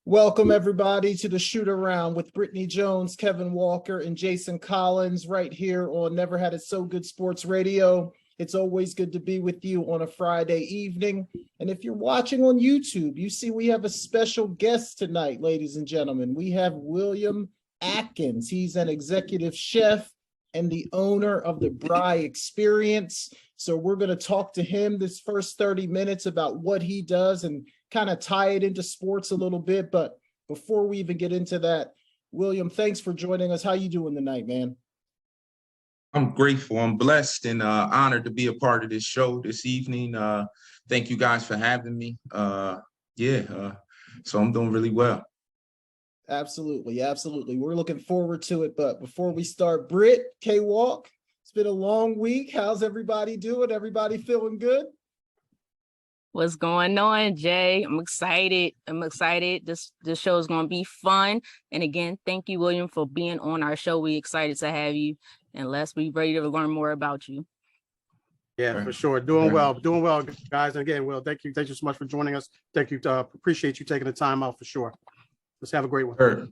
Welcome, everybody, to the Shoot Around with Brittany Jones, Kevin Walker, and Jason Collins right here on Never Had It So Good Sports Radio. It's always good to be with you on a Friday evening. And if you're watching on YouTube, you see we have a special guest tonight, ladies and gentlemen. We have William Atkins. He's an executive chef and the owner of the Braai Experience. So we're going to talk to him this first 30 minutes about what he does and kind of tie it into sports a little bit. But before we even get into that, William, thanks for joining us. How you doing tonight, man? I'm grateful. I'm blessed and honored to be a part of this show this evening. Thank you guys for having me. So I'm doing really well. Absolutely. We're looking forward to it. But before we start, Britt, K-Walk, it's been a long week. How's everybody doing? Everybody feeling good? What's going on, Jay? I'm excited. This show is going to be fun. And again, thank you, William, for being on our show. We're excited to have you. And let's be ready to learn more about you. Yeah, for sure. Doing well, guys. And again, Will, thank you so much for joining us. Thank you. Appreciate you taking the time out for sure. Let's have a great one. Sure.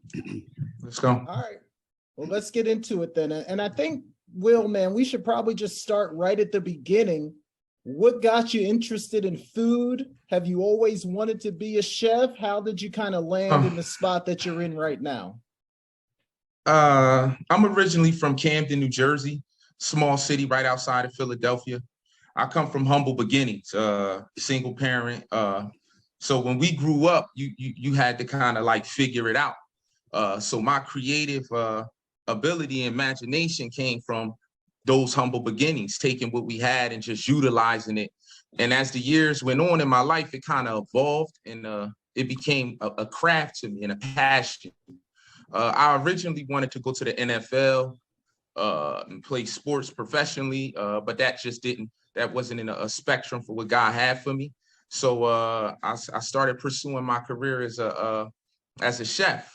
Let's go. All right. Well, let's get into it then. And I think, Will, man, we should probably just start right at the beginning. What got you interested in food? Have you always wanted to be a chef? How did you kind of land in the spot that you're in right now? I'm originally from Camden, New Jersey, small city right outside of Philadelphia. I come from humble beginnings, single parent. So when we grew up, you had to kind of like figure it out. So my creative ability and imagination came from those humble beginnings, taking what we had and just utilizing it. And as the years went on in my life, it kind of evolved and it became a craft to me and a passion. I originally wanted to go to the NFL and play sports professionally, but that wasn't in a spectrum for what God had for me. So I started pursuing my career as a chef.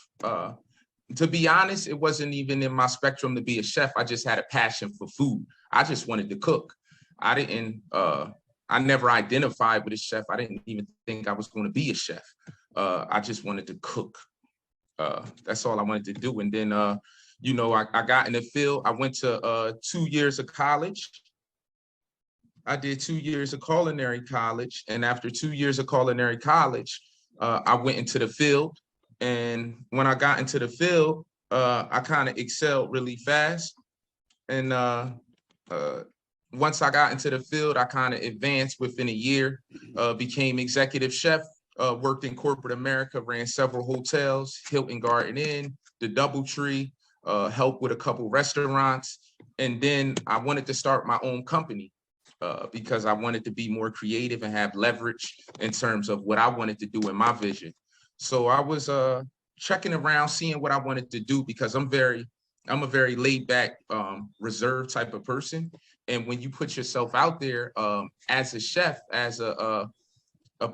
To be honest, it wasn't even in my spectrum to be a chef. I just had a passion for food. I just wanted to cook. I never identified with a chef. I didn't even think I was going to be a chef. I just wanted to cook. That's all I wanted to do. And then, I got in the field. I went to 2 years of college. I did 2 years of culinary college. And after 2 years of culinary college, I went into the field. And when I got into the field, I kind of excelled really fast. And once I got into the field, I kind of advanced within a year, became executive chef, worked in corporate America, ran several hotels, Hilton Garden Inn, the DoubleTree, helped with a couple restaurants. And then I wanted to start my own company because I wanted to be more creative and have leverage in terms of what I wanted to do in my vision. So I was checking around, seeing what I wanted to do because I'm a very laid back, reserved type of person. And when you put yourself out there as a chef, as a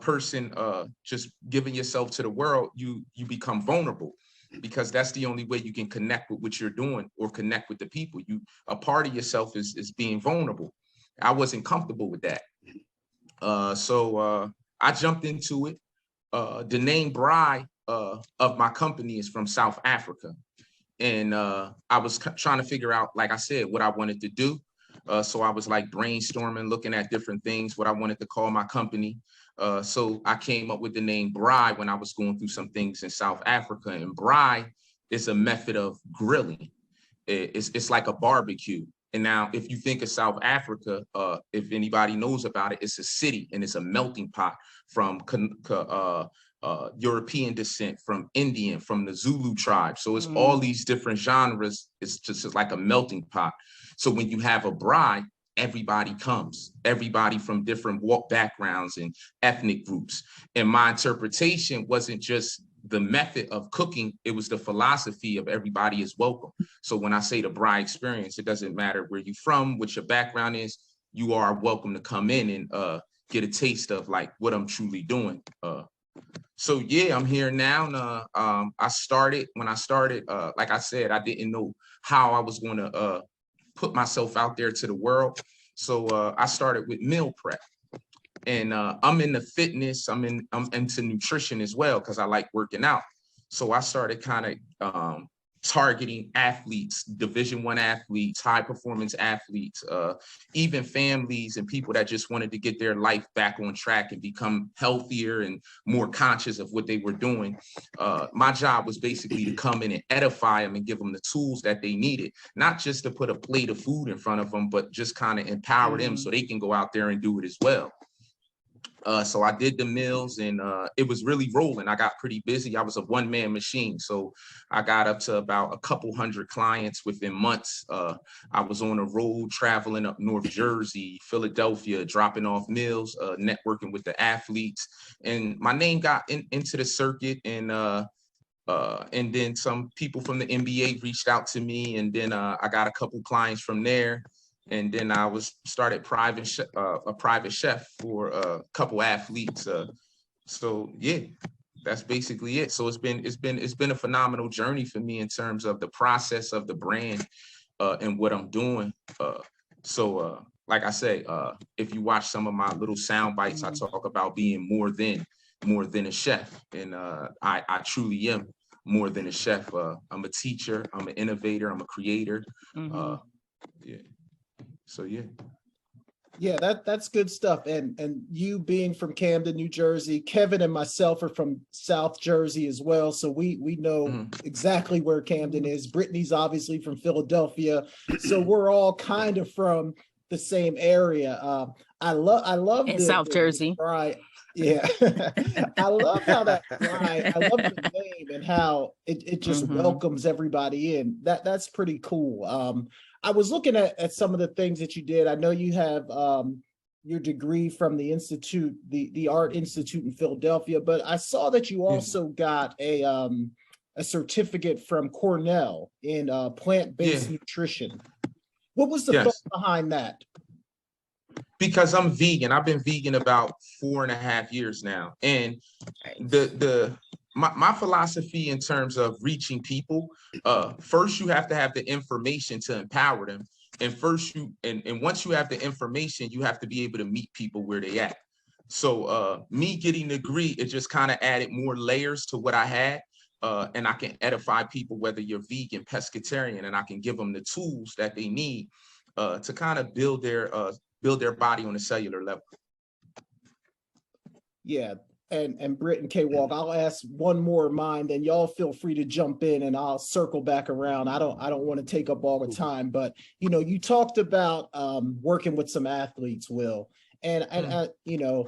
person just giving yourself to the world, you become vulnerable because that's the only way you can connect with what you're doing or connect with the people. A part of yourself is being vulnerable. I wasn't comfortable with that. So I jumped into it. The name Braai of my company is from South Africa. And I was trying to figure out, like I said, what I wanted to do. So I was like brainstorming, looking at different things, what I wanted to call my company. So I came up with the name Braai when I was going through some things in South Africa. And Braai is a method of grilling. It's like a barbecue. And now if you think of South Africa, if anybody knows about it, it's a city and it's a melting pot from European descent, from Indian, from the Zulu tribe. So it's all these different genres. It's just like a melting pot. So when you have a braai, everybody comes, everybody from different walk backgrounds and ethnic groups. And my interpretation wasn't just the method of cooking, it was the philosophy of everybody is welcome. So when I say the Braai Experience, it doesn't matter where you're from, what your background is, you are welcome to come in and get a taste of like what I'm truly doing. So yeah, I'm here now. And when I started, like I said, I didn't know how I was going to put myself out there to the world. So I started with meal prep. And I'm into fitness. I'm into nutrition as well because I like working out. So I started kind of targeting athletes, Division I athletes, high performance athletes, even families and people that just wanted to get their life back on track and become healthier and more conscious of what they were doing. My job was basically to come in and edify them and give them the tools that they needed, not just to put a plate of food in front of them, but just kind of empower them so they can go out there and do it as well. So I did the meals, and it was really rolling. I got pretty busy. I was a one-man machine. So I got up to about a couple hundred clients within months. I was on the road traveling up North Jersey, Philadelphia, dropping off meals, networking with the athletes. And my name got into the circuit, and then some people from the NBA reached out to me, and then I got a couple clients from there. And then I started a private chef for a couple athletes. So yeah, that's basically it. So it's been a phenomenal journey for me in terms of the process of the brand and what I'm doing. So like I say, if you watch some of my little sound bites, I talk about being more than a chef, and I truly am more than a chef. I'm a teacher. I'm an innovator. I'm a creator. Yeah. So yeah, that's good stuff. And you being from Camden, New Jersey, Kevin and myself are from South Jersey as well, so we know exactly where Camden is. Brittany's obviously from Philadelphia, so we're all kind of from the same area. I love in South Jersey. Right. Yeah. I love how I love the name and how it just welcomes everybody in. That's pretty cool. I was looking at some of the things that you did. I know you have your degree from the Institute, the Art Institute in Philadelphia, but I saw that you also got a certificate from Cornell in plant-based nutrition. What was the thought behind that? Because I'm vegan. I've been vegan about 4.5 years now. And my philosophy in terms of reaching people, first you have to have the information to empower them. And once you have the information, you have to be able to meet people where they at. So me getting the degree, it just kind of added more layers to what I had. And I can edify people, whether you're vegan, pescatarian, and I can give them the tools that they need to kind of build their body on a cellular level. Yeah, and Britt and K-Walk, I'll ask one more of mine, then y'all feel free to jump in and I'll circle back around. I don't want to take up all the time, but you talked about working with some athletes, Will, and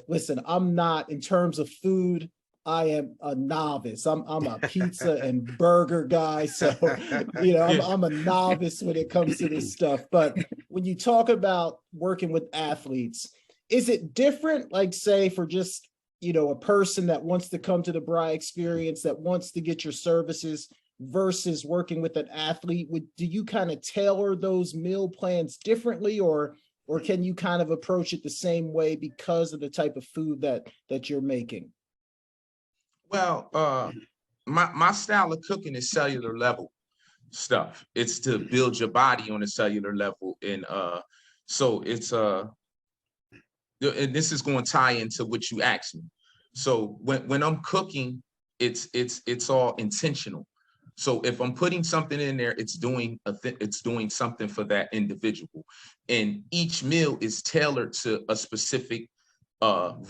listen, I'm not, in terms of food, I am a novice. I'm a pizza and burger guy. So, I'm a novice when it comes to this stuff. But when you talk about working with athletes, is it different, like say for just, a person that wants to come to the Braai Experience, that wants to get your services versus working with an athlete? Do you kind of tailor those meal plans differently, or can you kind of approach it the same way because of the type of food that you're making? Well, my style of cooking is cellular level stuff. It's to build your body on a cellular level. And so it's and this is going to tie into what you asked me. So when I'm cooking, it's all intentional. So if I'm putting something in there, it's doing something for that individual. And each meal is tailored to a specific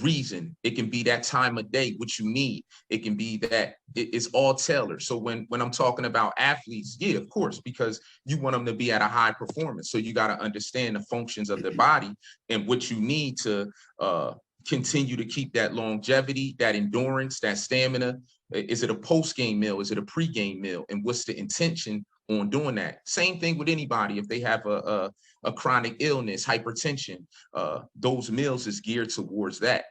reason. It can be that time of day, what you need. It can be that it's all tailored. So when I'm talking about athletes, yeah, of course, because you want them to be at a high performance. So you got to understand the functions of the body and what you need to continue to keep that longevity, that endurance, that stamina. Is it a post-game meal? Is it a pre-game meal? And what's the intention on doing that? Same thing with anybody. If they have a chronic illness, hypertension, those meals is geared towards that.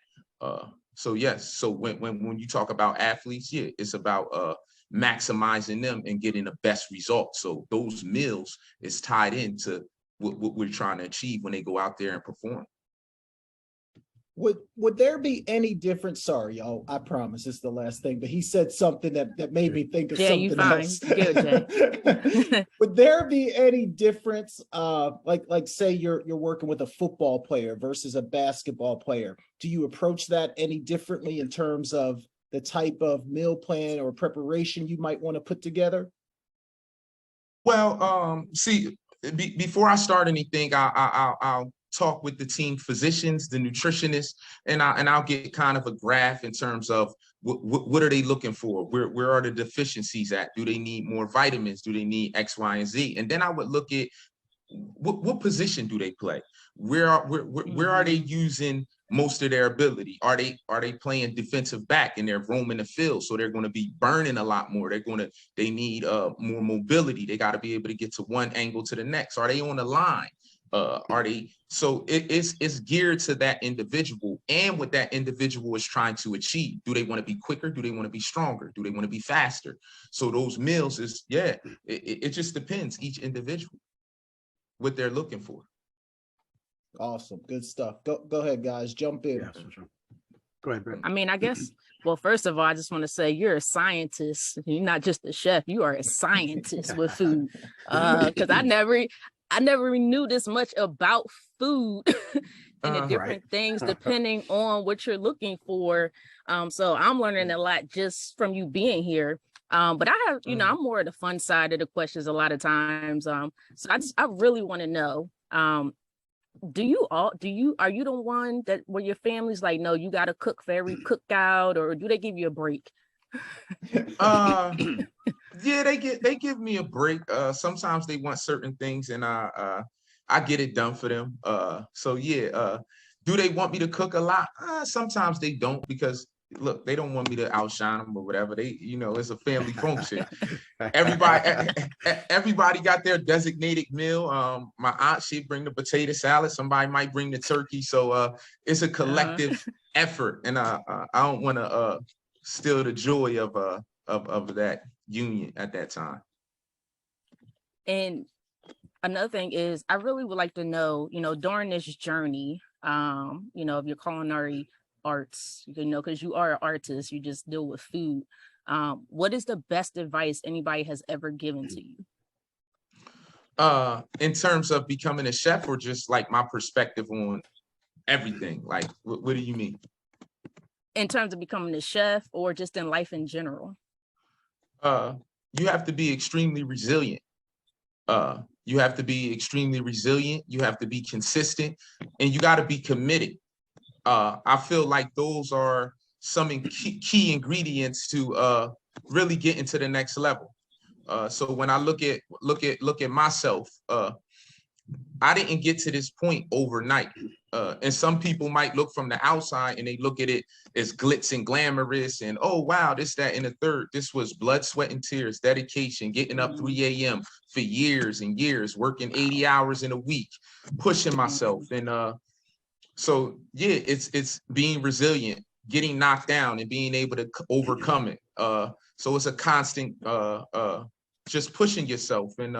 So yes, so when you talk about athletes, yeah, it's about maximizing them and getting the best results. So those meals is tied into what we're trying to achieve when they go out there and perform. Would there be any difference? Sorry, y'all, I promise it's the last thing, but he said something that made me think of something else. Good, would there be any difference, like say you're working with a football player versus a basketball player? Do you approach that any differently in terms of the type of meal plan or preparation you might want to put together? Well, see, before I start anything, I'll talk with the team physicians, the nutritionists, and I'll get kind of a graph in terms of what are they looking for? Where are the deficiencies at? Do they need more vitamins? Do they need X, Y, and Z? And then I would look at what position do they play? Where are they using most of their ability? Are they playing defensive back and they're roaming the field? So they're going to be burning a lot more. They need more mobility. They got to be able to get to one angle to the next. Are they on the line? So it's geared to that individual and what that individual is trying to achieve. Do they want to be quicker? Do they want to be stronger? Do they want to be faster? So those meals it just depends each individual what they're looking for. Awesome. Good stuff. Go ahead, guys. Jump in. Yeah, for sure. Go ahead, Brett. I mean, I guess, well, first of all, I just want to say you're a scientist. You're not just a chef. You are a scientist with food. Because I never knew this much about food and the different things depending on what you're looking for. So I'm learning a lot just from you being here. But I have, I'm more of the fun side of the questions a lot of times. So I really want to know, are you the one that where your family's like, no, you got to cook for every cookout, or do they give you a break? Yeah, they give me a break. Sometimes they want certain things and I get it done for them. So yeah, do they want me to cook a lot? Sometimes they don't, because look, they don't want me to outshine them or whatever. They, it's a family function. Everybody got their designated meal. My aunt, she'd bring the potato salad. Somebody might bring the turkey. So it's a collective effort, and I don't want to steal the joy of that union at that time. And another thing is, I really would like to know, during this journey, of your culinary arts, because you are an artist, you just deal with food. What is the best advice anybody has ever given to you? In terms of becoming a chef, or just like my perspective on everything? Like, what do you mean? In terms of becoming a chef, or just in life in general? You have to be extremely resilient. You have to be extremely resilient. You have to be consistent, and you got to be committed. I feel like those are some key ingredients to really get into the next level. So when I look at myself, I didn't get to this point overnight. And some people might look from the outside and they look at it as glitz and glamorous and, oh, wow, this, that, and the third. This was blood, sweat, and tears, dedication, getting up 3 a.m. for years and years, working 80 hours in a week, pushing myself. And so, yeah, it's being resilient, getting knocked down and being able to overcome it. So it's a constant just pushing yourself and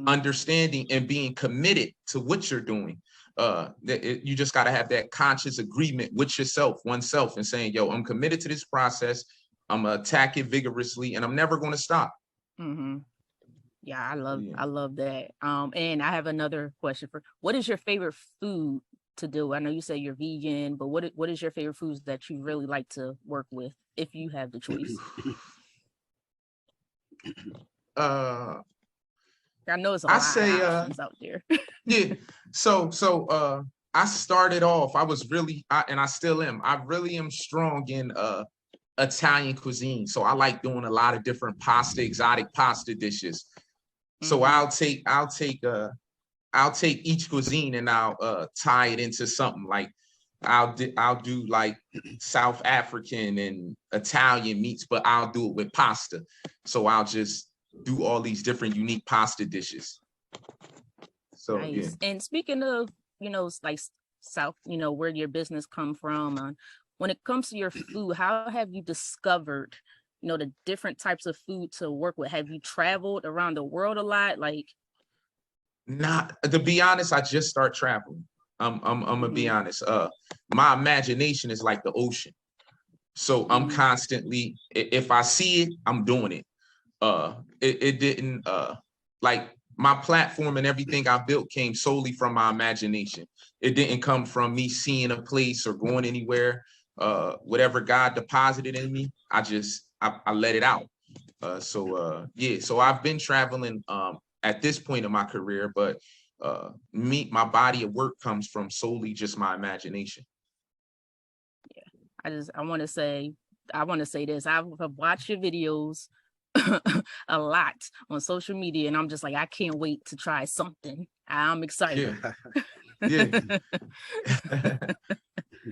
understanding and being committed to what you're doing. You just got to have that conscious agreement with yourself, oneself, and saying, yo, I'm committed to this process. I'm gonna attack it vigorously and I'm never going to stop. Yeah, I love that. And I have another question what is your favorite food to do? I know you say you're vegan, but what is your favorite foods that you really like to work with if you have the choice? I know it's a lot of options out there. Yeah. So I started off, and I still am. I really am strong in Italian cuisine. So I like doing a lot of different exotic pasta dishes. So I'll take each cuisine and I'll tie it into something. Like I'll do like South African and Italian meats, but I'll do it with pasta. So I'll just do all these different unique pasta dishes. So nice. Yeah. And speaking of, like South, where your business come from, when it comes to your food, how have you discovered, the different types of food to work with? Have you traveled around the world a lot? Like, not to be honest, I just start traveling. I'm gonna be honest. My imagination is like the ocean. So I'm constantly, if I see it, I'm doing it. It didn't like my platform and everything I built came solely from my imagination. It didn't come from me seeing a place or going anywhere. whatever God deposited in me, I let it out. So I've been traveling at this point in my career, but my body of work comes from solely just my imagination. I want to say this. I've watched your videos a lot on social media, and I'm just like, I can't wait to try something. I'm excited. Yeah.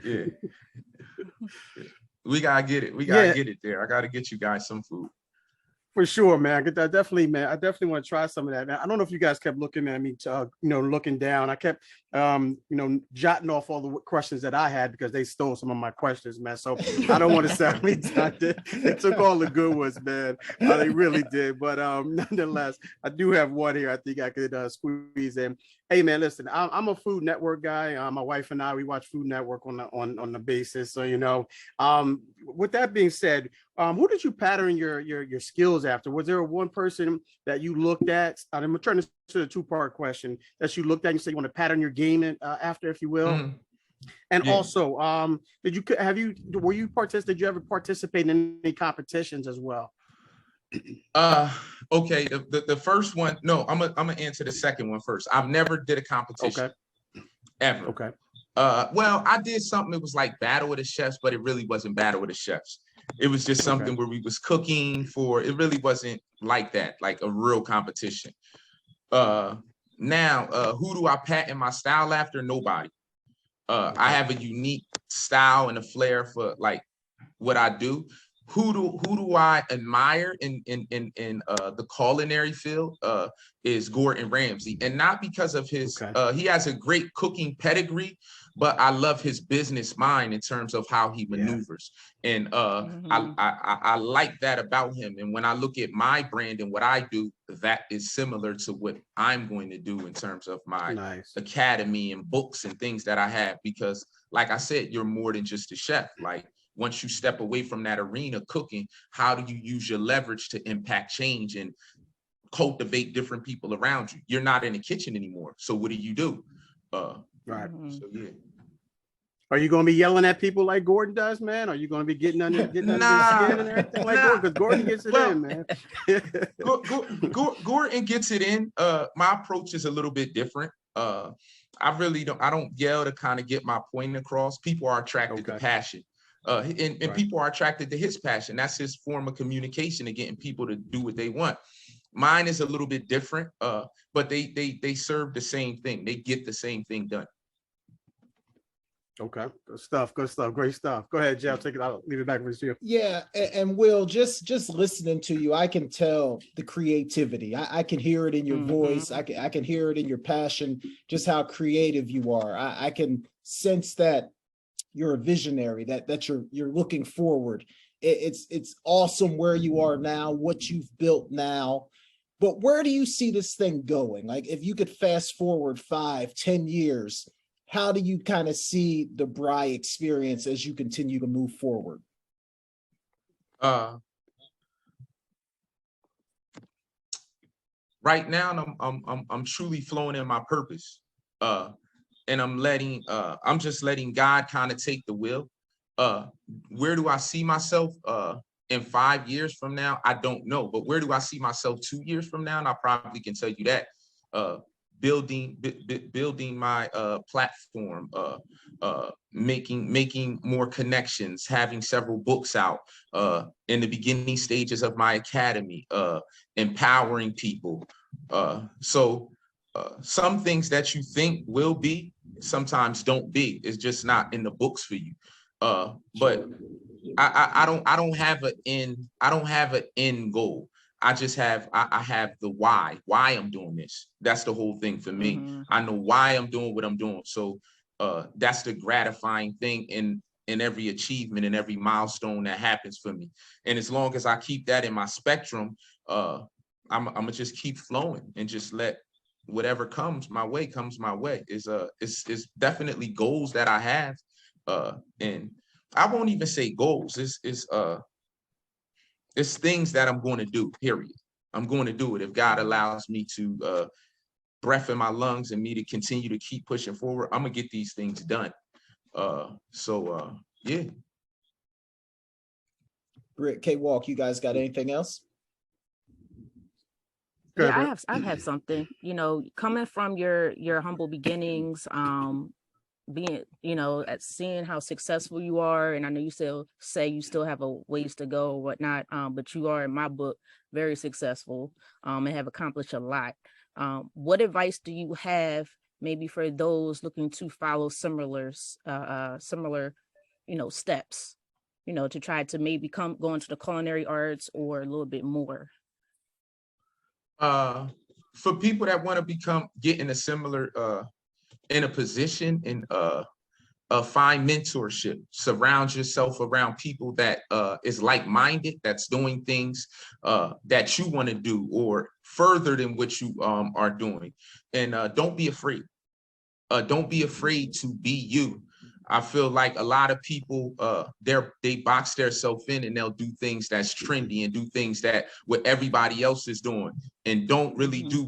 Yeah. We gotta get it. We gotta get it there. I gotta get you guys some food. For sure, man. I definitely want to try some of that. Now, I don't know if you guys kept looking at me, looking down. I kept, jotting off all the questions that I had because they stole some of my questions, man. So I don't want to sound redundant. They took all the good ones, man. They really did. But nonetheless, I do have one here I think I could squeeze in. Hey, man, listen, I'm a Food Network guy. My wife and I, we watch Food Network on the basis. So, with that being said, who did you pattern your skills after? Was there one person that you looked at? I'm going to turn this to a two-part question that you looked at and you say you want to pattern your game after, if you will. Mm-hmm. And also, did you ever participate in any competitions as well? Okay. The first one, no, I'm gonna answer the second one first. I've never did a competition. Okay. Ever. Okay. Well, I did something that was like Battle of the Chefs, but it really wasn't Battle of the Chefs. It was just something where we was cooking it really wasn't like that, like a real competition. Now, who do I patent my style after? Nobody. I have a unique style and a flair for like what I do. Who do I admire in the culinary field is Gordon Ramsay, and not because of his he has a great cooking pedigree, but I love his business mind in terms of how he maneuvers, and I like that about him. And when I look at my brand and what I do, that is similar to what I'm going to do in terms of my academy and books and things that I have, because like I said, you're more than just a chef. Like, once you step away from that arena cooking, how do you use your leverage to impact change and cultivate different people around you? You're not in the kitchen anymore. So what do? Right. So yeah. Are you going to be yelling at people like Gordon does, man? Are you going to be getting under their skin and everything like Gordon? Because Gordon gets it in, man. Gordon gets it in. My approach is a little bit different. I don't yell to kind of get my point across. People are attracted to passion. And people are attracted to his passion. That's his form of communication and getting people to do what they want. Mine is a little bit different, but they serve the same thing. They get the same thing done. Okay, good stuff, great stuff. Go ahead, Jeff, take it out, leave it back with you. Yeah, and Will, just listening to you, I can tell the creativity. I can hear it in your voice. I can hear it in your passion, just how creative you are. I can sense that you're a visionary, that you're looking forward. It's awesome where you are now, what you've built now. But where do you see this thing going? Like, if you could fast forward 5-10 years, how do you kind of see the Braai Experience as you continue to move forward? Right now, I'm truly flowing in my purpose. And I'm just letting God kind of take the wheel. Where do I see myself in 5 years from now? I don't know. But where do I see myself 2 years from now? And I probably can tell you that. Building my platform, making more connections, having several books out, in the beginning stages of my academy, empowering people. So some things that you think will be sometimes don't be. It's just not in the books for you. But I don't have an end goal. I have the why I'm doing this. That's the whole thing for me. I know why I'm doing what I'm doing. So that's the gratifying thing in every achievement and every milestone that happens for me. And as long as I keep that in my spectrum, I'm gonna just keep flowing and just let whatever comes my way. It's definitely goals that I have. And I won't even say goals. It's things that I'm going to do, period. I'm going to do it. If God allows me to breath in my lungs and me to continue to keep pushing forward, I'm going to get these things done. Yeah. Britt, K-Walk, you guys got anything else? Yeah, I have something, coming from your humble beginnings, being, at seeing how successful you are. And I know you still say you still have a ways to go or whatnot, but you are, in my book, very successful, and have accomplished a lot. What advice do you have maybe for those looking to follow similar, steps, to try to maybe go into the culinary arts or a little bit more? For people that want to get in a similar, in a position and find mentorship, surround yourself around people that is like-minded, that's doing things that you want to do or further than what you are doing. And don't be afraid. Don't be afraid to be you. I feel like a lot of people, they box themselves in and they'll do things that's trendy and do things that what everybody else is doing and don't really do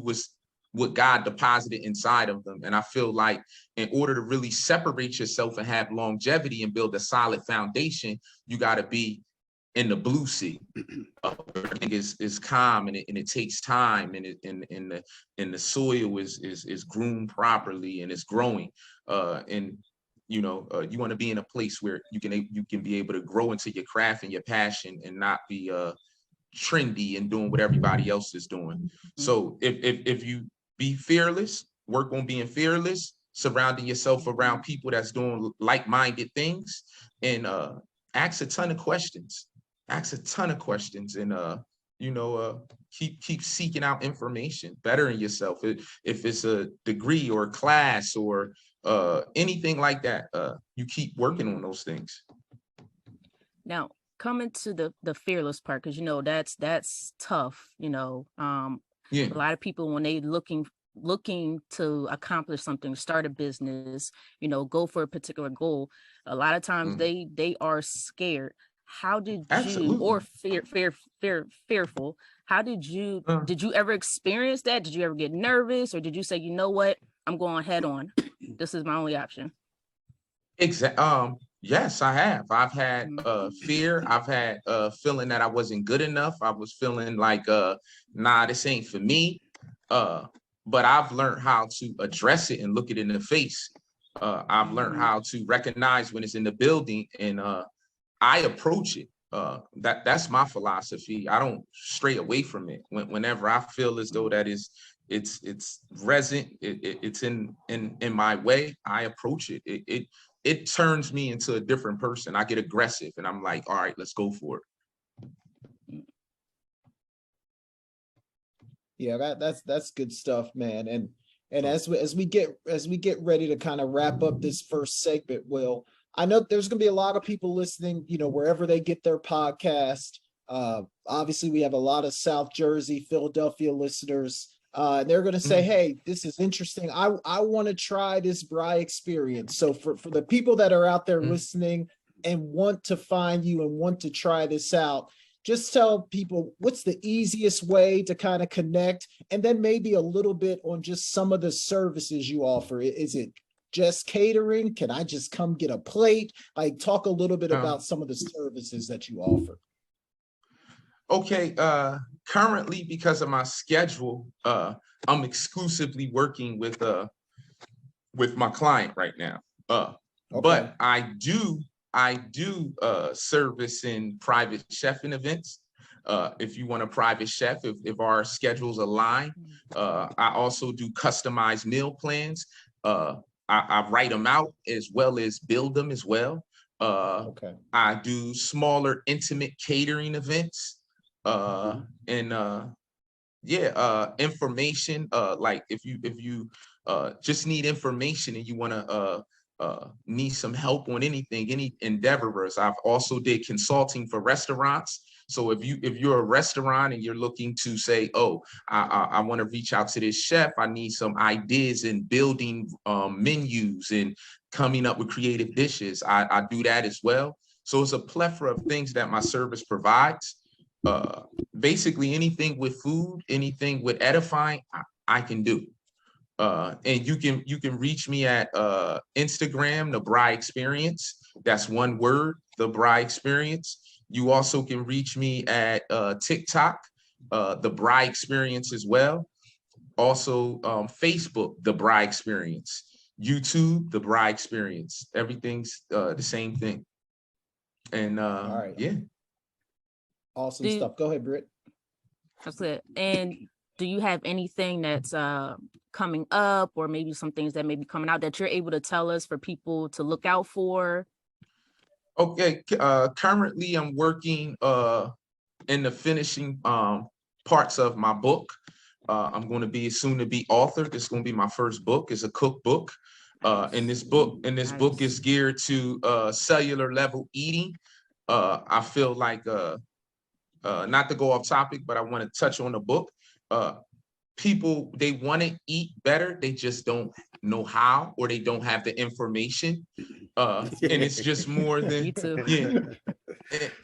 what God deposited inside of them. And I feel like in order to really separate yourself and have longevity and build a solid foundation, you got to be in the blue sea. Everything is calm and it takes time and the soil is groomed properly and it's growing. And you want to be in a place where you can be able to grow into your craft and your passion and not be trendy and doing what everybody else is doing. So if you be fearless, work on being fearless, surrounding yourself around people that's doing like-minded things, and ask a ton of questions. And keep seeking out information, bettering yourself. If it's a degree or a class or anything like that, you keep working on those things. Now, coming to the fearless part, because that's tough. A lot of people, when they looking to accomplish something, start a business, go for a particular goal, a lot of times they are scared. How did you, or fearful? How did you ever experience that? Did you ever get nervous, or did you say, you know what, I'm going head on, this is my only option? Yes, I have. I've had fear. I've had feeling that I wasn't good enough. I was feeling like, nah, this ain't for me. But I've learned how to address it and look it in the face. I've learned how to recognize when it's in the building, and I approach it. That's my philosophy. I don't stray away from it. Whenever I feel as though that it's resident, it's in my way, I approach it. It turns me into a different person. I get aggressive and I'm like, all right, let's go for it. Yeah, that's good stuff, man. And as we get ready to kind of wrap up this first segment, Will, I know there's going to be a lot of people listening, wherever they get their podcast. Obviously, we have a lot of South Jersey, Philadelphia listeners. They're going to say, hey, this is interesting. I want to try this Braai Experience. So for the people that are out there listening and want to find you and want to try this out, just tell people what's the easiest way to kind of connect, and then maybe a little bit on just some of the services you offer. Is it just catering? Can I just come get a plate? Like, talk a little bit about some of the services that you offer. Okay. Currently, because of my schedule, I'm exclusively working with my client right now. But I do service in private chefing events. If you want a private chef, if our schedules align, I also do customized meal plans. I write them out as well as build them as well. I do smaller, intimate catering events. Information. Like if you just need information and you want to need some help on anything, any endeavors. I've also did consulting for restaurants. So if you're a restaurant and you're looking to say, oh, I want to reach out to this chef, I need some ideas in building menus and coming up with creative dishes, I do that as well. So it's a plethora of things that my service provides. Basically anything with food, anything with edifying, I can do. And you can reach me at Instagram, the Braai Experience. That's one word, the Braai Experience. You also can reach me at TikTok, the Braai Experience as well. Also, Facebook, the Braai Experience. YouTube, the Braai Experience. Everything's the same thing. And All right. yeah. Awesome stuff. Go ahead, Britt. That's it. And do you have anything that's coming up, or maybe some things that may be coming out that you're able to tell us for people to look out for? Okay. Currently, I'm working in the finishing parts of my book. I'm going to be soon to be authored. This is going to be my first book. It's a cookbook. And this book is geared to cellular level eating. I feel like not to go off topic, but I want to touch on the book. People, they want to eat better. They just don't know how, or they don't have the information. And it's just more than,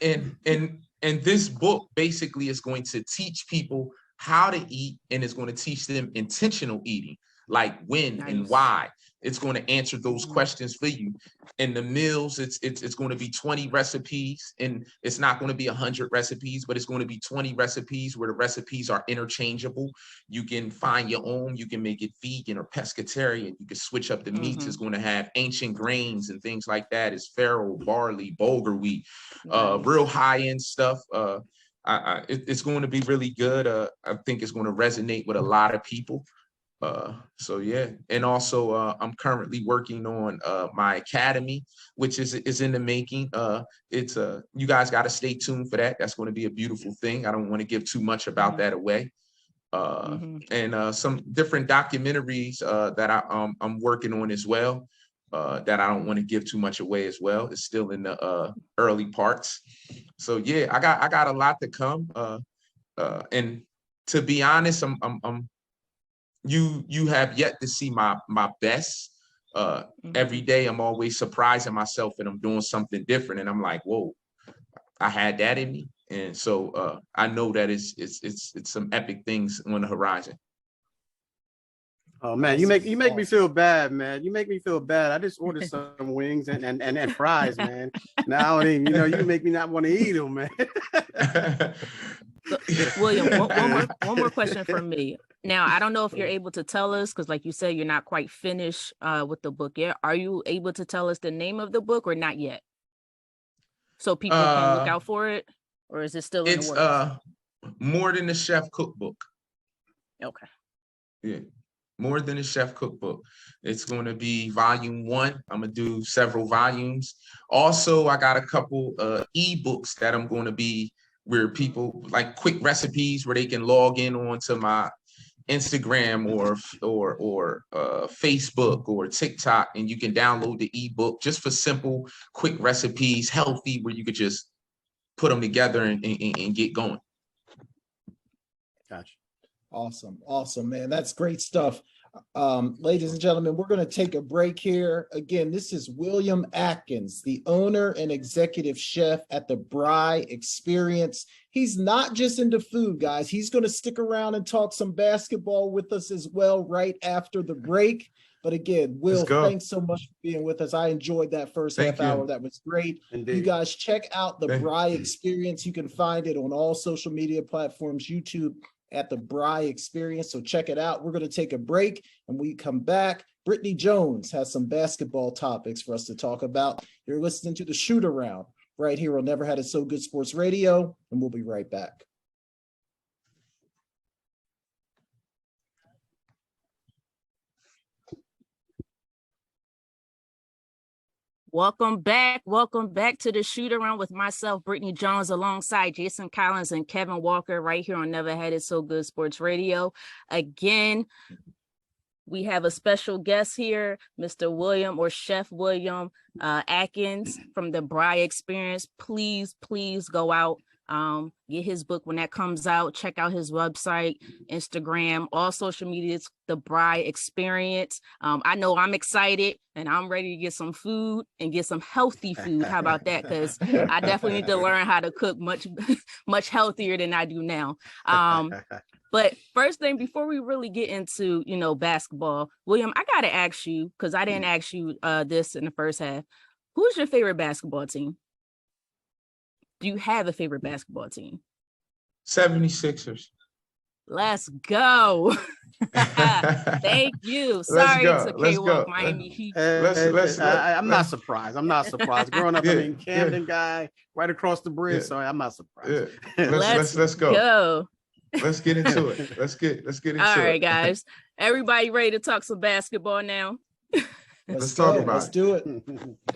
and this book basically is going to teach people how to eat, and it's going to teach them intentional eating, like when and why. It's going to answer those questions for you. In the meals, it's going to be 20 recipes, and it's not going to be 100 recipes, but it's going to be 20 recipes where the recipes are interchangeable. You can find your own. You can make it vegan or pescatarian. You can switch up the meats. It's going to have ancient grains and things like that. It's farro, barley, bulgur wheat, real high-end stuff. It's going to be really good. I think it's going to resonate with a lot of people. So yeah, and also I'm currently working on my academy, which is in the making. It's you guys got to stay tuned for that. That's going to be a beautiful thing. I don't want to give too much about that away. And some different documentaries that I'm working on as well, that I don't want to give too much away as well. It's still in the early parts. So yeah, I got a lot to come. And to be honest, you have yet to see my best. Every day I'm always surprising myself, and I'm doing something different, and I'm like, whoa, I had that in me. And so I know that it's some epic things on the horizon. Oh man, you make me feel bad, man. You make me feel bad. I just ordered some wings and fries, man. Now I mean, you make me not want to eat them, man. William, one more question from me. Now, I don't know if you're able to tell us, because like you said, you're not quite finished with the book yet. Are you able to tell us the name of the book, or not yet? So people can look out for it, or is it still in the works? It's More Than a Chef Cookbook. Okay. Yeah. More Than a Chef Cookbook. It's going to be volume 1. I'm going to do several volumes. Also, I got a couple ebooks that I'm going to be, where people like quick recipes where they can log in onto my Instagram or Facebook or TikTok, and you can download the ebook just for simple, quick recipes, healthy, where you could just put them together and get going. Gotcha. Awesome, man. That's great stuff. Ladies and gentlemen, we're going to take a break here. Again, this is William Atkins, the owner and executive chef at the Braai Experience. He's not just into food, guys. He's going to stick around and talk some basketball with us as well right after the break. But again, Will, thanks so much for being with us. I enjoyed that first half hour. That was great. Indeed. You guys check out the Braai Experience. You can find it on all social media platforms, YouTube, at the Braai Experience. So check it out. We're going to take a break, and we come back. Brittany Jones has some basketball topics for us to talk about. You're listening to the Shoot Around right here on Never Had It So Good Sports Radio, and we'll be right back. Welcome back to the Shoot Around with myself, Brittany Jones, alongside Jason Collins and Kevin Walker, right here on Never Had It So Good Sports Radio. Again, we have a special guest here, Mr. William, or Chef William Atkins from the Braai Experience. Please go out, get his book when that comes out. Check out his website, Instagram, all social media. It's the Braai Experience. I know I'm excited, and I'm ready to get some food and get some healthy food. How about that? Because I definitely need to learn how to cook much healthier than I do now. But first thing, before we really get into, basketball, William, I got to ask you, because I didn't ask you this in the first half. Who's your favorite basketball team? Do you have a favorite basketball team? 76ers. Let's go. Thank you. Sorry to K-Walk Miami Heat. I'm not surprised. I'm not surprised. Growing up, Camden guy right across the bridge, so I'm not surprised. Let's go. Let's get into it. Let's get into it. All right, guys. Everybody ready to talk some basketball now? Let's talk about it. Let's do it.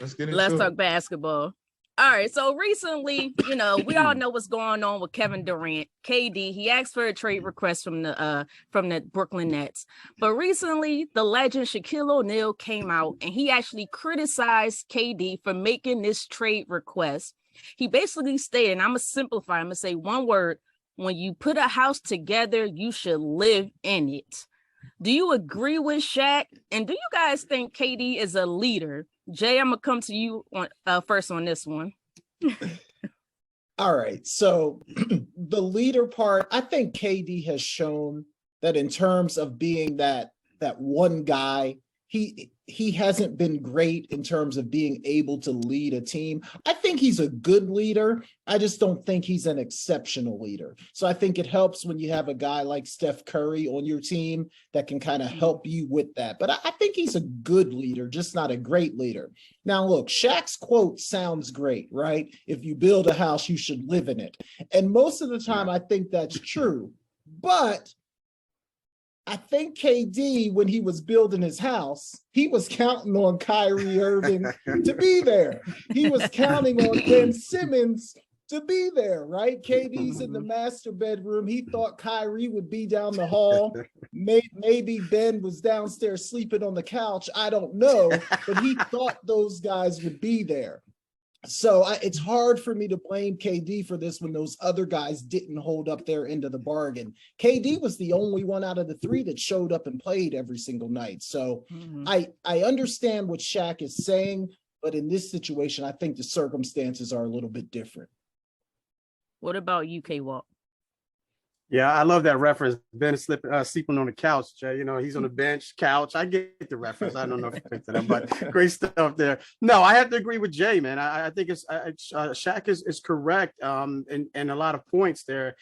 Let's get into it. Let's talk basketball. All right. So recently, we all know what's going on with Kevin Durant, KD. He asked for a trade request from the Brooklyn Nets. But recently, the legend Shaquille O'Neal came out and he actually criticized KD for making this trade request. He basically stated, and I'm going to simplify, I'm going to say one word: when you put a house together, you should live in it. Do you agree with Shaq? And do you guys think KD is a leader? Jay, I'm gonna come to you on first on this one. All right. So the leader part, I think KD has shown that in terms of being that one guy, he hasn't been great in terms of being able to lead a team. I think he's a good leader. I just don't think he's an exceptional leader. So I think it helps when you have a guy like Steph Curry on your team that can kind of help you with that. But I think he's a good leader, just not a great leader. Now, look, Shaq's quote sounds great, right? If you build a house, you should live in it. And most of the time, I think that's true. But I think KD, when he was building his house, he was counting on Kyrie Irving to be there. He was counting on Ben Simmons to be there, right? KD's in the master bedroom. He thought Kyrie would be down the hall. Maybe Ben was downstairs sleeping on the couch. I don't know, but he thought those guys would be there. So it's hard for me to blame KD for this when those other guys didn't hold up their end of the bargain. KD was the only one out of the three that showed up and played every single night. So I understand what Shaq is saying, but in this situation, I think the circumstances are a little bit different. What about you, K-Walk? Yeah, I love that reference. Ben sleeping on the couch, Jay. He's on the bench, couch. I get the reference. I don't know if you picked it up, but great stuff there. No, I have to agree with Jay, man. I think Shaq is correct. And a lot of points there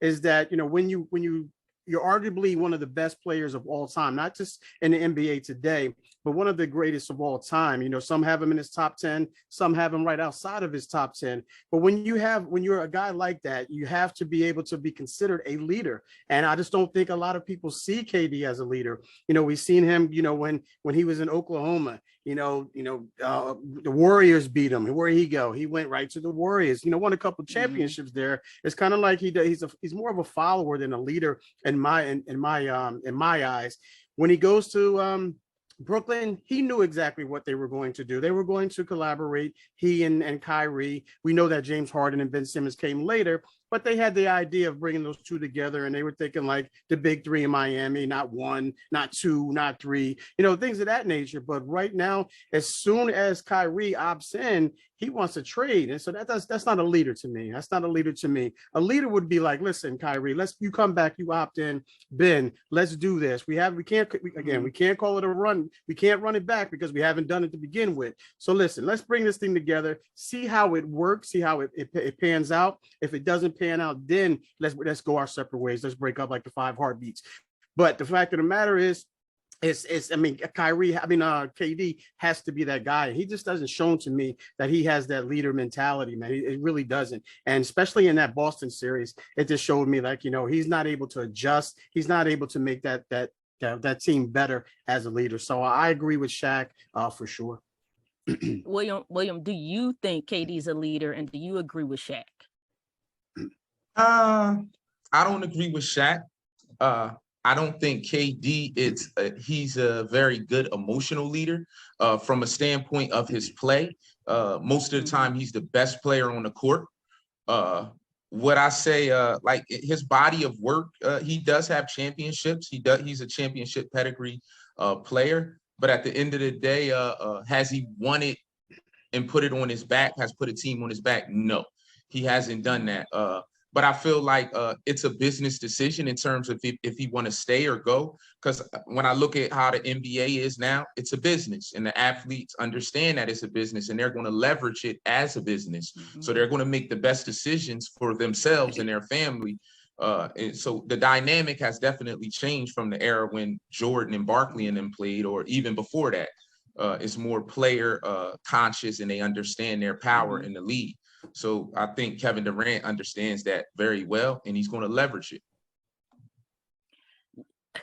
is that when you're arguably one of the best players of all time, not just in the NBA today, but one of the greatest of all time. Some have him in his top 10, some have him right outside of his top 10. But when you're a guy like that, you have to be able to be considered a leader. And I just don't think a lot of people see KD as a leader. We've seen him, when he was in Oklahoma, the Warriors beat him. Where'd he go? He went right to the Warriors, won a couple of championships there. It's kind of like he's more of a follower than a leader in my eyes. When he goes to Brooklyn, he knew exactly what they were going to do. They were going to collaborate, he and Kyrie. We know that James Harden and Ben Simmons came later, but they had the idea of bringing those two together, and they were thinking like the big three in Miami, not one, not two, not three, things of that nature. But right now, as soon as Kyrie opts in, he wants to trade. And so that's not a leader to me. That's not a leader to me. A leader would be like, listen, Kyrie, you come back, you opt in. Ben, let's do this. We can't call it a run. We can't run it back because we haven't done it to begin with. So listen, let's bring this thing together, see how it works, see how it pans out. If it doesn't pan out, then let's go our separate ways. Let's break up like the 5 heartbeats. But the fact of the matter is, KD has to be that guy. He just doesn't show to me that he has that leader mentality, man. It really doesn't. And especially in that Boston series, it just showed me like, he's not able to adjust. He's not able to make that team better as a leader. So I agree with Shaq for sure. William, do you think KD's a leader, and do you agree with Shaq? I don't agree with Shaq. I don't think KD he's a very good emotional leader from a standpoint of his play. Most of the time, he's the best player on the court. What I say, like his body of work, he does have championships. He's a championship pedigree player. But at the end of the day, has he won it and put it on his back? Has put a team on his back? No, he hasn't done that. But I feel like it's a business decision in terms of if he want to stay or go. Because when I look at how the NBA is now, it's a business, and the athletes understand that it's a business, and they're going to leverage it as a business. So they're going to make the best decisions for themselves and their family. And so the dynamic has definitely changed from the era when Jordan and Barkley and them played, or even before that. It's more player conscious, and they understand their power in the league. So I think Kevin Durant understands that very well, and he's going to leverage it.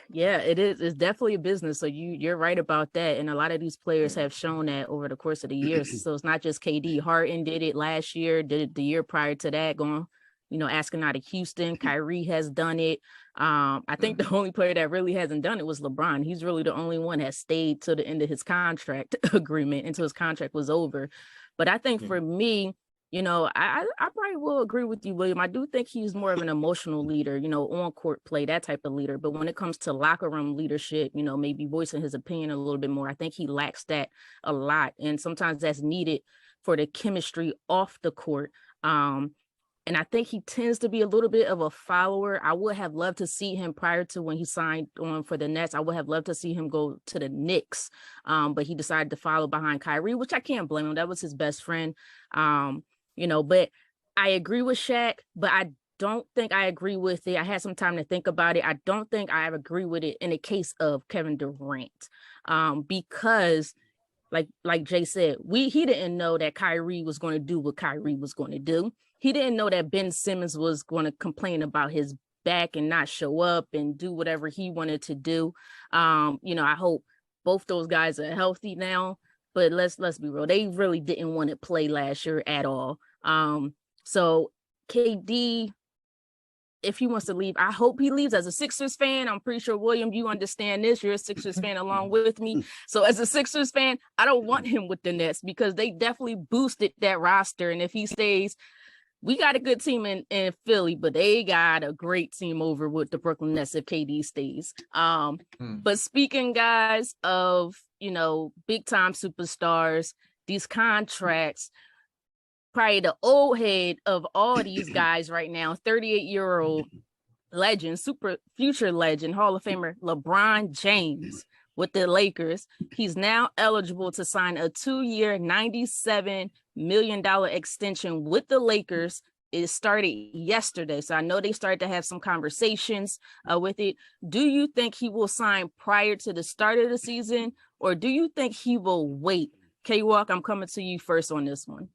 Yeah, it is. It's definitely a business. So you're right about that. And a lot of these players have shown that over the course of the years. So it's not just KD. Harden did it last year, did it the year prior to that, going, asking out of Houston. Kyrie has done it. I think the only player that really hasn't done it was LeBron. He's really the only one that stayed to the end of his contract agreement until his contract was over. But I think for me, I probably will agree with you, William. I do think he's more of an emotional leader, on court play, that type of leader. But when it comes to locker room leadership, maybe voicing his opinion a little bit more, I think he lacks that a lot. And sometimes that's needed for the chemistry off the court. And I think he tends to be a little bit of a follower. I would have loved to see him prior to when he signed on for the Nets. I would have loved to see him go to the Knicks. But he decided to follow behind Kyrie, which I can't blame him. That was his best friend. But I agree with Shaq, but I don't think I agree with it. I had some time to think about it. I don't think I agree with it in the case of Kevin Durant, because like Jay said, he didn't know that Kyrie was going to do what Kyrie was going to do. He didn't know that Ben Simmons was going to complain about his back and not show up and do whatever he wanted to do. I hope both those guys are healthy now. But let's be real. They really didn't want to play last year at all. So KD, if he wants to leave, I hope he leaves. As a Sixers fan, I'm pretty sure, William, you understand this. You're a Sixers fan along with me. So as a Sixers fan, I don't want him with the Nets because they definitely boosted that roster. And if he stays, we got a good team in Philly, but they got a great team over with the Brooklyn Nets if KD stays. But speaking, guys, of, big time superstars, these contracts, probably the old head of all these guys right now, 38-year-old legend, super future legend, Hall of Famer, LeBron James with the Lakers. He's now eligible to sign a 2-year, $97 million extension with the Lakers. It started yesterday, so I know they started to have some conversations with it. Do you think he will sign prior to the start of the season, or do you think he will wait? K-Walk, I'm coming to you first on this one.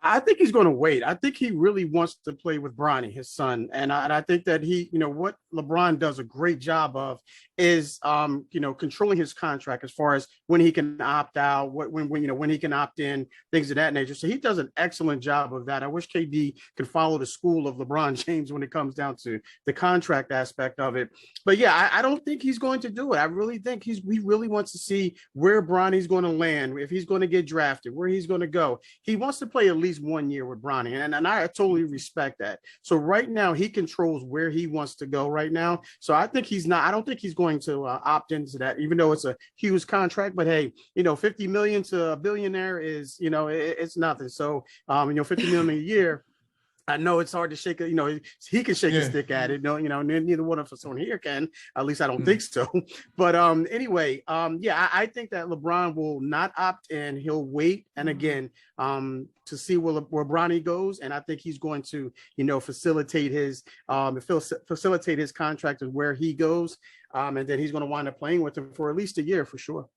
I think he's going to wait. I think he really wants to play with Bronny, his son. And I think that he, what LeBron does a great job of is, controlling his contract as far as when he can opt out, when he can opt in, things of that nature. So he does an excellent job of that. I wish KD could follow the school of LeBron James when it comes down to the contract aspect of it. But yeah, I don't think he's going to do it. I really think he really wants to see where Bronny's going to land, if he's going to get drafted, where he's going to go. He wants to play at least 1 year with Bronny, and I totally respect that. So right now he controls where he wants to go right now. So I don't think he's going to opt into that, even though it's a huge contract. But hey, 50 million to a billionaire is, it's nothing. So 50 million a year, I know it's hard to shake it. He can shake a stick at it. Neither one of us on here can. At least I don't think so. But anyway, I think that LeBron will not opt in. He'll wait, and again, to see where Bronny goes, and I think he's going to, facilitate his contract of where he goes, and then he's going to wind up playing with him for at least a year for sure.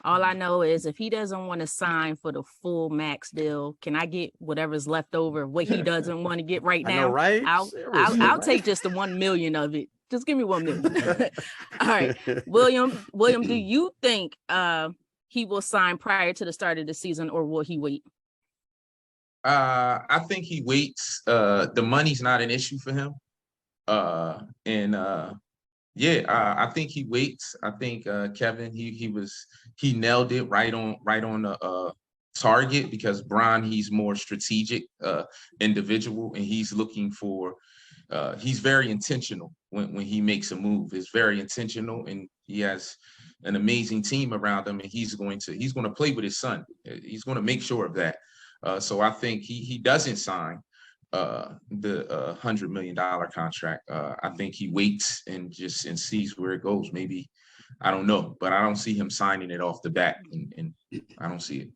All I know is if he doesn't want to sign for the full max deal, can I get whatever's left over, what he doesn't want to get right now? I know, right? I'll take just the 1 million of it. Just give me 1 million. All right. William, do you think he will sign prior to the start of the season, or will he wait? I think he waits. The money's not an issue for him. I think he waits. I think Kevin, he nailed it right on the target, because Bron, he's more strategic individual, and he's looking for he's very intentional when he makes a move. It's very intentional, and he has an amazing team around him, and he's going to play with his son. He's going to make sure of that. So I think he doesn't sign the $100 million contract. I think he waits and sees where it goes. Maybe, I don't know, but I don't see him signing it off the bat, and I don't see it.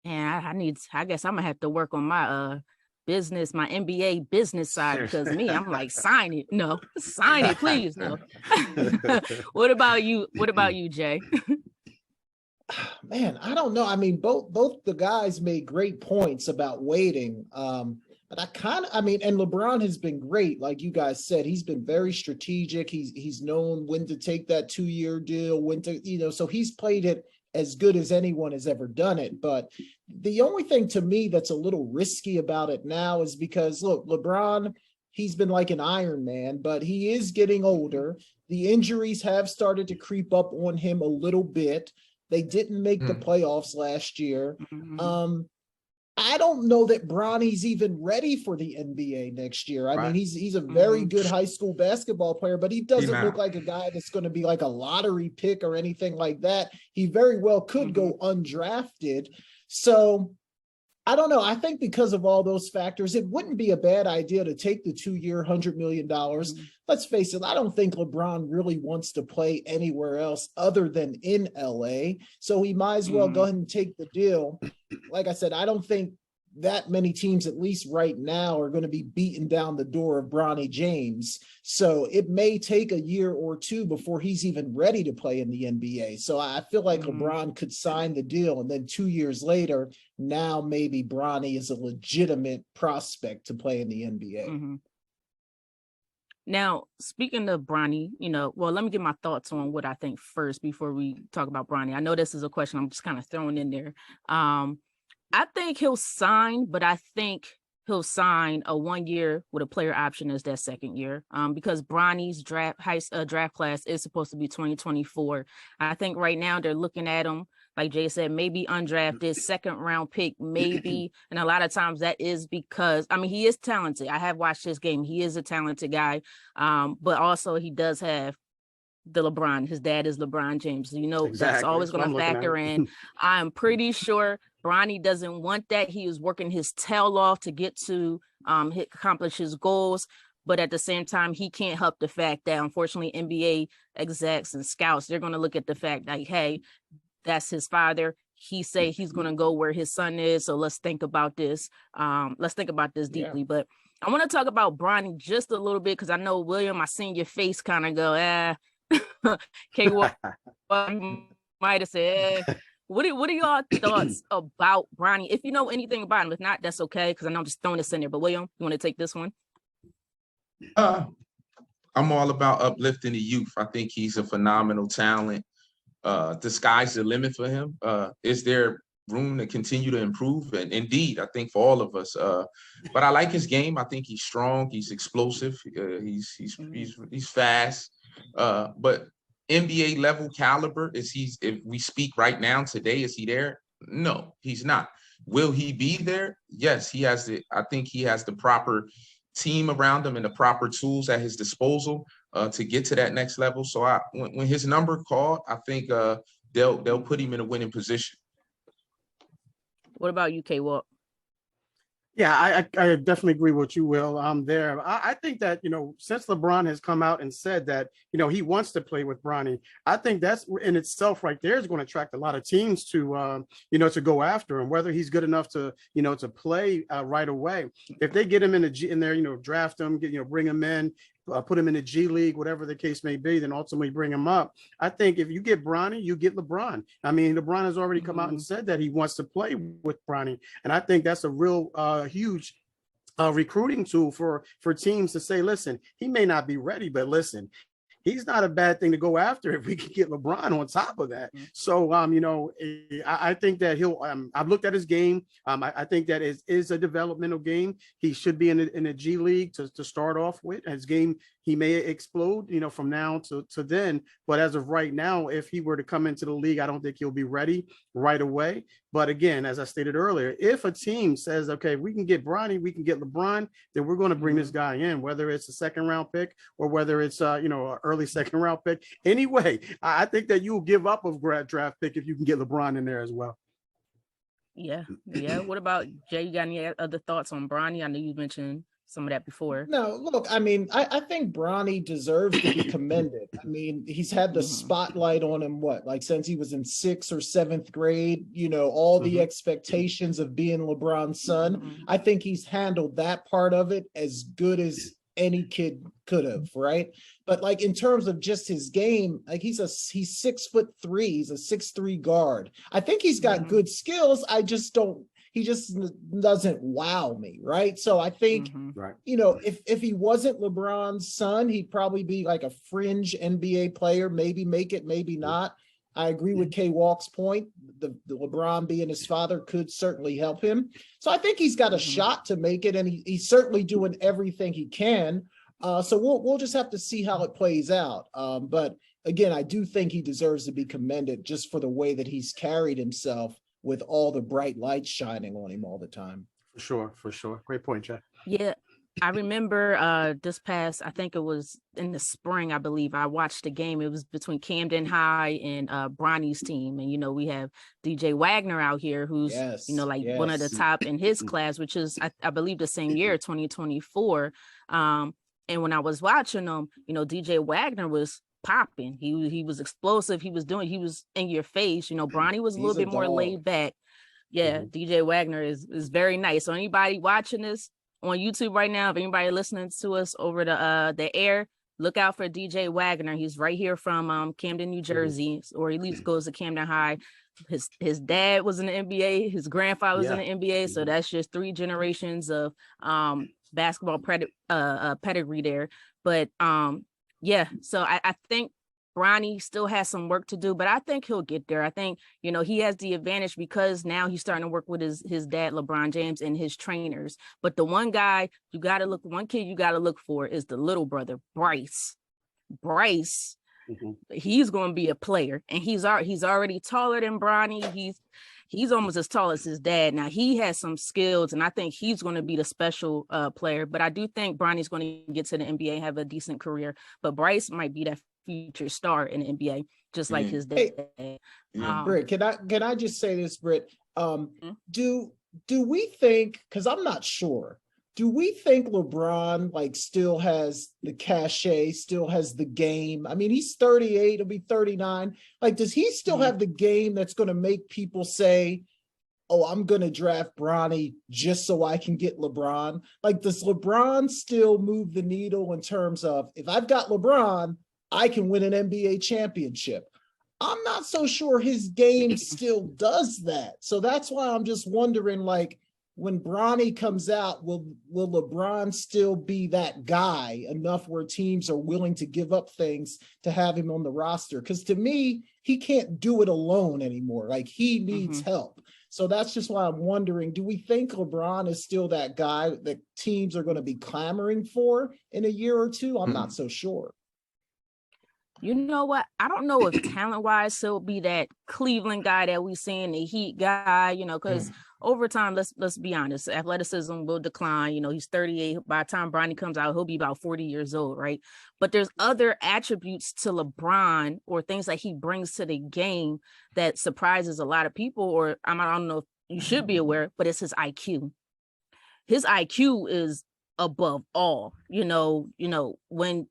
And I guess I'm gonna have to work on my business, my NBA business side, because I'm like, sign it. No, sign it, please. No. What about you? What about you, Jay? Man, I don't know. I mean, both the guys made great points about waiting. But and LeBron has been great. Like you guys said, he's been very strategic. He's known when to take that 2-year deal, when to, so he's played it as good as anyone has ever done it. But the only thing to me that's a little risky about it now is because, look, LeBron, he's been like an Iron Man, but he is getting older. The injuries have started to creep up on him a little bit. They didn't make the playoffs last year. I don't know that Bronny's even ready for the NBA next year. I mean, he's a very good high school basketball player, but he doesn't look like a guy that's going to be like a lottery pick or anything like that. He very well could go undrafted. So I don't know. I think because of all those factors, it wouldn't be a bad idea to take the 2-year, $100 million. Let's face it, I don't think LeBron really wants to play anywhere else other than in LA. So he might as well go ahead and take the deal. Like I said, I don't think that many teams, at least right now, are going to be beating down the door of Bronny James. So it may take a year or two before he's even ready to play in the NBA. So I feel like LeBron could sign the deal, and then 2 years later, now maybe Bronny is a legitimate prospect to play in the NBA. Now, speaking of Bronny, well, let me get my thoughts on what I think first before we talk about Bronny. I know this is a question I'm just kind of throwing in there. I think he'll sign, but I think he'll sign a 1 year with a player option as that second year, because Bronny's draft class is supposed to be 2024. I think right now they're looking at him, like Jay said, maybe undrafted, second round pick, maybe. And a lot of times that is because, he is talented. I have watched his game. He is a talented guy. But also he does have the LeBron. His dad is LeBron James. That's always going to factor in. I'm pretty sure Bronny doesn't want that. He was working his tail off to get to accomplish his goals. But at the same time, he can't help the fact that, unfortunately, NBA execs and scouts, they're going to look at the fact like, hey, that's his father. He say he's going to go where his son is. So let's think about this. Let's think about this deeply. Yeah. But I want to talk about Bronny just a little bit, because I know, William, I seen your face kind of go, okay, what might have said. What are y'all thoughts about Bronny? If you know anything about him, if not, that's okay, because I know I'm just throwing this in there. But William, you want to take this one? I'm all about uplifting the youth. I think he's a phenomenal talent. The sky's the limit for him. Is there room to continue to improve? And indeed, I think for all of us. But I like his game. I think he's strong. He's explosive. He's fast. But NBA level caliber, if we speak right now today, is he there? No, he's not. Will he be there? Yes, I think he has the proper team around him and the proper tools at his disposal to get to that next level. So when his number called, I think they'll put him in a winning position. What about you, K-Walk? Yeah, I definitely agree with you, Will. I think that, since LeBron has come out and said that, he wants to play with Bronny, I think that's in itself right there is going to attract a lot of teams to, to go after him, whether he's good enough to, to play right away. If they get him in there, draft him, bring him in, put him in the G League, whatever the case may be, then ultimately bring him up. I think if you get Bronny, you get LeBron. LeBron has already come out and said that he wants to play with Bronny. And I think that's a real huge recruiting tool for teams to say, listen, he may not be ready, but listen, he's not a bad thing to go after if we can get LeBron on top of that. So, I think that he'll, I've looked at his game. I think that is a developmental game. He should be in a G League to start off with. His game, he may explode, from now to then. But as of right now, if he were to come into the league, I don't think he'll be ready right away. But again, as I stated earlier, if a team says, okay, we can get Bronny, we can get LeBron, then we're going to bring this guy in, whether it's a second round pick or whether it's, an early second round pick. Anyway, I think that you'll give up a draft pick if you can get LeBron in there as well. Yeah. What about Jay? You got any other thoughts on Bronny? I know you mentioned some of that before. No, look, I mean, I think Bronny deserves to be commended. I mean, he's had the spotlight on him, like since he was in 6th or 7th grade, all the expectations of being LeBron's son. I think he's handled that part of it as good as any kid could have, right? But like in terms of just his game, like he's 6'3", he's a 6'3" guard. I think he's got good skills. He just doesn't wow me, right? So I think, if he wasn't LeBron's son, he'd probably be like a fringe NBA player, maybe make it, maybe not. I agree with K Walk's point. The LeBron being his father could certainly help him. So I think he's got a shot to make it, and he's certainly doing everything he can. So we'll just have to see how it plays out. But again, I do think he deserves to be commended just for the way that he's carried himself with all the bright lights shining on him all the time. For sure. Great point, Jeff. Yeah. I remember this past, I think it was in the spring, I believe, I watched a game. It was between Camden High and Bronny's team. And, we have DJ Wagner out here, who's, one of the top in his class, which is, I believe, the same year, 2024. And when I was watching them, DJ Wagner was popping. He was explosive. He was in your face. Bronny was a little bit more laid back. Yeah, DJ Wagner is very nice. So anybody watching this on YouTube right now, if anybody listening to us over the air, look out for DJ Wagner. He's right here from Camden, New Jersey, or he at least goes to Camden High. His dad was in the NBA. His grandfather was in the NBA. So that's just 3 generations of basketball pedigree there. But so I think Bronny still has some work to do, but I think he'll get there. I think, he has the advantage because now he's starting to work with his dad, LeBron James, and his trainers. But the one kid you got to look for is the little brother, Bryce. He's going to be a player, and he's already taller than Bronny. He's almost as tall as his dad. Now he has some skills, and I think he's going to be the special player. But I do think Bronny's going to get to the NBA and have a decent career. But Bryce might be that future star in the NBA, just like his dad. Britt, can I just say this, Britt? Do we think? Because I'm not sure. Do we think LeBron still has the cachet, still has the game? I mean, he's 38, he'll be 39. Does he still have the game that's going to make people say, oh, I'm going to draft Bronny just so I can get LeBron? Does LeBron still move the needle in terms of, if I've got LeBron, I can win an NBA championship? I'm not so sure his game still does that. So that's why I'm just wondering, when Bronny comes out, will LeBron still be that guy enough where teams are willing to give up things to have him on the roster? Because to me, he can't do it alone anymore. He needs help. So that's just why I'm wondering, do we think LeBron is still that guy that teams are going to be clamoring for in a year or two? I'm not so sure. You know what? I don't know if talent-wise he'll be that Cleveland guy that we seeing, the Heat guy, because over time, let's be honest, athleticism will decline. He's 38. By the time Bronny comes out, he'll be about 40 years old, right? But there's other attributes to LeBron or things that he brings to the game that surprises a lot of people, or I don't know if you should be aware, but it's his IQ. His IQ is above all. When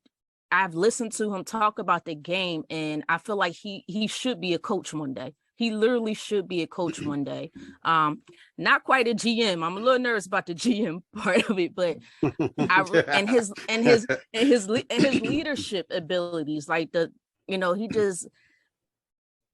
I've listened to him talk about the game, and I feel like he should be a coach one day. He literally should be a coach one day. Not quite a GM. I'm a little nervous about the GM part of it, but his leadership abilities, he just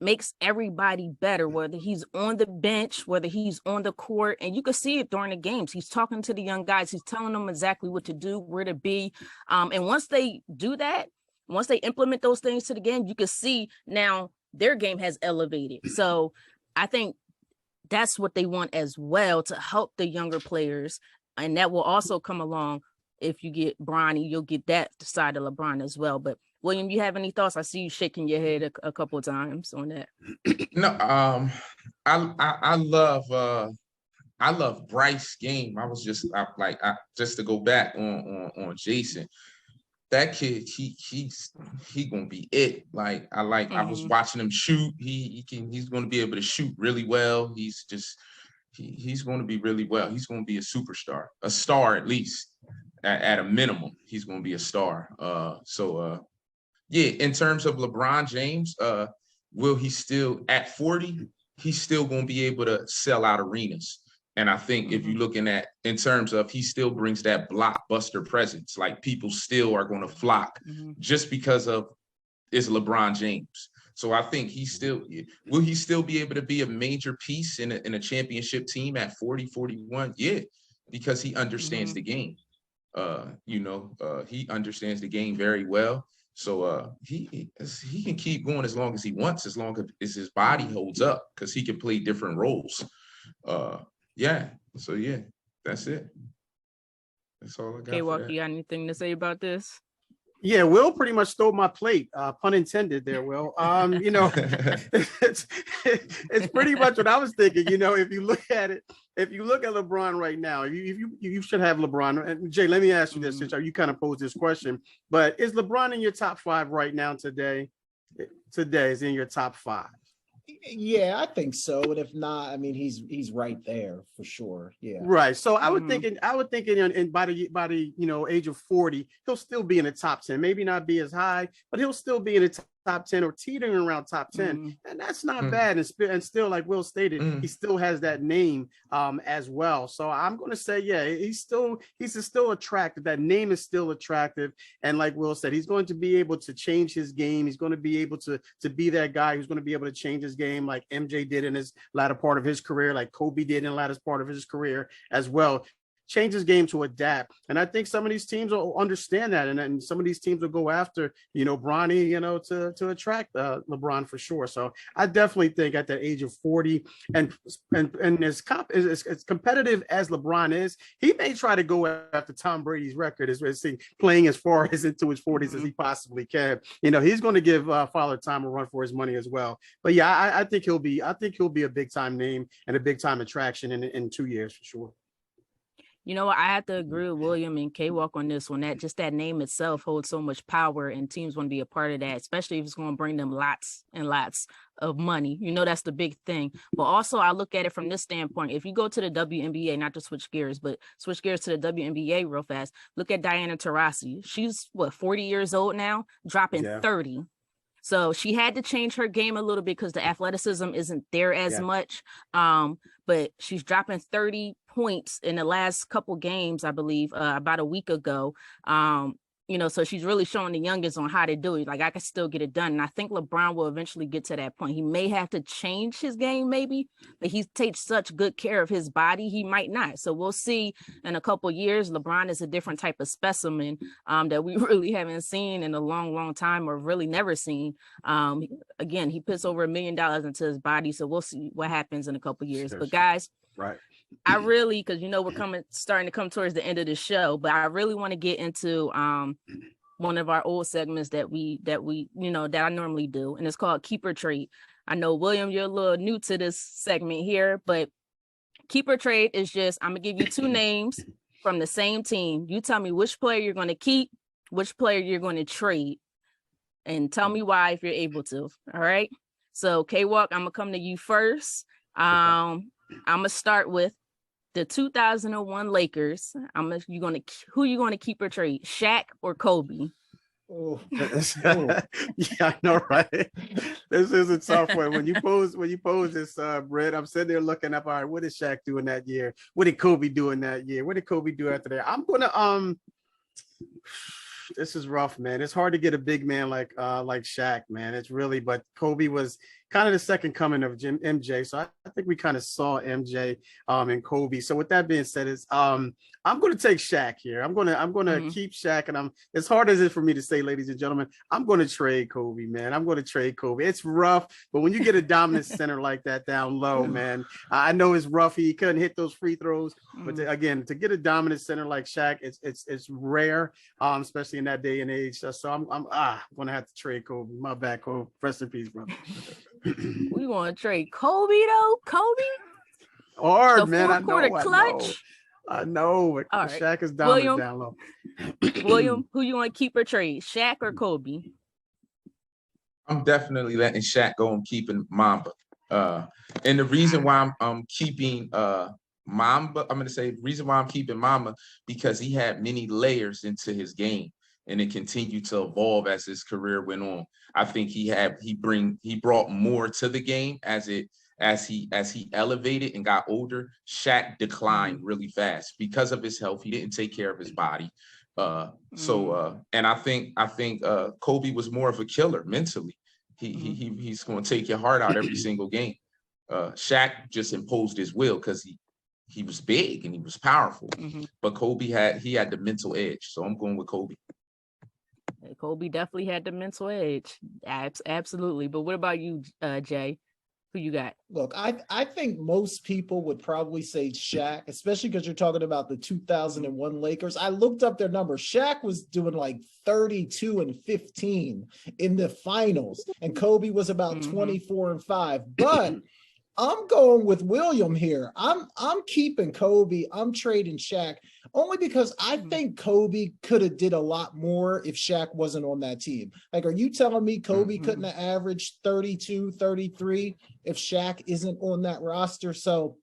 makes everybody better, whether he's on the bench, whether he's on the court, and you can see it during the games. He's talking to the young guys. He's telling them exactly what to do, where to be. And once they do that, once they implement those things to the game, you can see now their game has elevated. So I think that's what they want as well, to help the younger players. And that will also come along. If you get Bronny, you'll get that side of LeBron as well. But William, you have any thoughts? I see you shaking your head a couple of times on that. No, I love Bryce's game. I was just just to go back on Jason. That kid, he's gonna be it. I was watching him shoot. He's gonna be able to shoot really well. He's just he's going to be really well. He's going to be a superstar, a star at least. At a minimum, he's going to be a star. Yeah, in terms of LeBron James, will he still at 40? He's still going to be able to sell out arenas. And I think if you're looking at in terms of he still brings that blockbuster presence, like people still are going to flock just because of it's LeBron James. So I think will he still be able to be a major piece in a championship team at 40, 41? Yeah, because he understands the game. He understands the game very well. So he can keep going as long as he wants, as long as his body holds up, because he can play different roles. Yeah. So yeah, that's it. That's all I got. Okay, Walker, you got anything to say about this? Yeah, Will pretty much stole my plate. Pun intended there, Will. It's pretty much what I was thinking. If you look at it, if you look at LeBron right now, you should have LeBron. And Jay, let me ask you this, since you kind of posed this question, but is LeBron in your top 5 right now today? Today is in your top 5. Yeah, I think so. And if not, I mean, he's right there for sure. Yeah. Right. So I would think, and by the age of 40, he'll still be in the top 10. Maybe not be as high, but he'll still be in the top 10 or teetering around top 10. And that's not bad. And still, like Will stated, he still has that name as well. So I'm going to say, yeah, he's still attractive. That name is still attractive. And like Will said, he's going to be able to change his game. He's going to be able to be that guy who's going to be able to change his game like MJ did in his latter part of his career, like Kobe did in the latter part of his career as well. Change his game to adapt. And I think some of these teams will understand that. And some of these teams will go after, Bronny, to attract LeBron for sure. So I definitely think at the age of 40 and as competitive as LeBron is, he may try to go after Tom Brady's record as playing as far as into his 40s as he possibly can. He's going to give Father Time a run for his money as well. But yeah, I think he'll be a big time name and a big time attraction in 2 years for sure. I have to agree with William and K-Walk on this one. That name itself holds so much power, and teams want to be a part of that, especially if it's going to bring them lots and lots of money. That's the big thing. But also, I look at it from this standpoint. If you go to the WNBA, not to switch gears, but switch gears to the WNBA real fast, look at Diana Taurasi. She's 40 years old now, dropping 30. So she had to change her game a little bit because the athleticism isn't there as much. But she's dropping 30 points in the last couple games, I believe, about a week ago. So she's really showing the youngest on how to do it. Like, I can still get it done. And I think LeBron will eventually get to that point. He may have to change his game, maybe, but he takes such good care of his body, he might not. So we'll see in a couple years. LeBron is a different type of specimen that we really haven't seen in a long, long time, or really never seen. Again, he puts over $1 million into his body. So we'll see what happens in a couple years. But guys, right. I really, because we're starting to come towards the end of the show, but I really want to get into one of our old segments that I normally do, and it's called Keep or Trade. I know, William, you're a little new to this segment here, but Keep or Trade is just, I'm gonna give you 2 names from the same team. You tell me which player you're going to keep, which player you're going to trade, and tell me why if you're able to. All right. So K-Walk, I'm gonna come to you first. I'm gonna start with the 2001 Lakers. Who you gonna keep or trade? Shaq or Kobe? Oh. Yeah, I know, right? This is a tough one. When you pose this, Brett, I'm sitting there looking up. All right, what did Shaq do in that year? What did Kobe do in that year? What did Kobe do after that? I'm gonna this is rough, man. It's hard to get a big man like Shaq, man. It's really, but Kobe was kind of the second coming of MJ. So I think we kind of saw MJ and Kobe. So with that being said, I'm going to take Shaq here. I'm going to keep Shaq, and as hard as it is for me to say, ladies and gentlemen, I'm going to trade Kobe, man. I'm going to trade Kobe. It's rough, but when you get a dominant center like that down low, man, I know it's rough. He couldn't hit those free throws, but to get a dominant center like Shaq, it's rare, especially in that day and age. So I'm going to have to trade Kobe. My bad, Kobe. Rest in peace, brother. We want to trade Kobe though. Kobe. Hard, man. I know. All right. Shaq is dominant down low. William, who you want to keep or trade? Shaq or Kobe? I'm definitely letting Shaq go and keeping Mamba. And the reason why I'm keeping Mamba, I'm going to say reason why I'm keeping Mamba, because he had many layers into his game, and it continued to evolve as his career went on. I think he brought more to the game as he elevated and got older. Shaq declined really fast because of his health. He didn't take care of his body. And I think Kobe was more of a killer mentally. He's going to take your heart out every single game. Shaq just imposed his will because he was big and he was powerful. But Kobe had the mental edge. So I'm going with Kobe. Kobe definitely had the mental edge. Absolutely. But what about you, Jay? Who you got? Look, I think most people would probably say Shaq, especially because you're talking about the 2001 Lakers. I looked up their numbers. Shaq was doing like 32 and 15 in the finals, and Kobe was about 24 and 5. But I'm going with William here. I'm keeping Kobe. I'm trading Shaq only because I think Kobe could have did a lot more if Shaq wasn't on that team. Like, are you telling me Kobe couldn't have averaged 32, 33 if Shaq isn't on that roster? So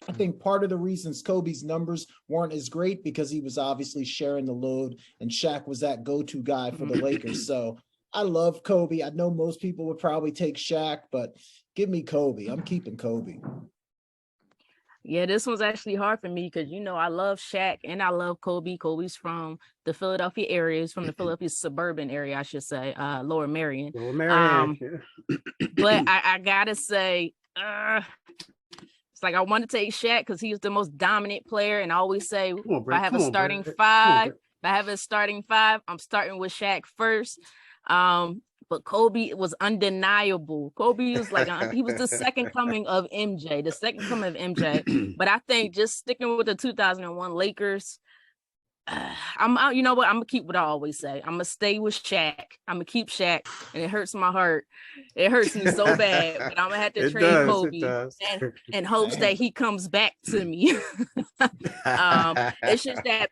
I think part of the reasons Kobe's numbers weren't as great because he was obviously sharing the load, and Shaq was that go-to guy for the Lakers. So I love Kobe. I know most people would probably take Shaq, but give me Kobe. I'm keeping Kobe. Yeah, this one's actually hard for me because, I love Shaq and I love Kobe. Kobe's from the Philadelphia area. He's from the Philadelphia suburban area, I should say, Lower Merion. But I gotta say, it's like I want to take Shaq because he was the most dominant player. And I always say, if I have a starting five, I'm starting with Shaq first. But Kobe was undeniable. Kobe was he was the second coming of MJ, But I think just sticking with the 2001 Lakers, you know what? I'm gonna keep what I always say. I'm gonna stay with Shaq. I'm gonna keep Shaq, and it hurts my heart. It hurts me so bad, but I'm gonna have to trade Kobe and hopes that he comes back to me. It's just that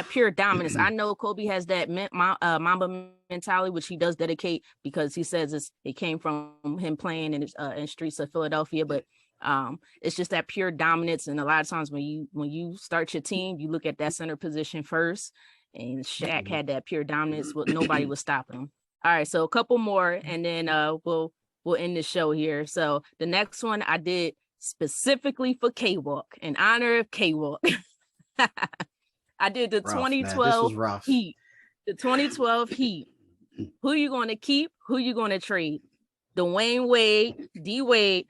pure dominance. I know Kobe has that Mamba mentality, which he does dedicate because he says it came from him playing in streets of Philadelphia, but it's just that pure dominance. And a lot of times when you start your team, you look at that center position first, and Shaq had that pure dominance. Nobody was stopping him. All right, so a couple more, and then we'll end the show here. So the next one I did specifically for K-Walk, in honor of K-Walk. I did the 2012 Heat. The 2012 Heat. Who you going to keep? Who you going to trade? Dwayne Wade, D Wade,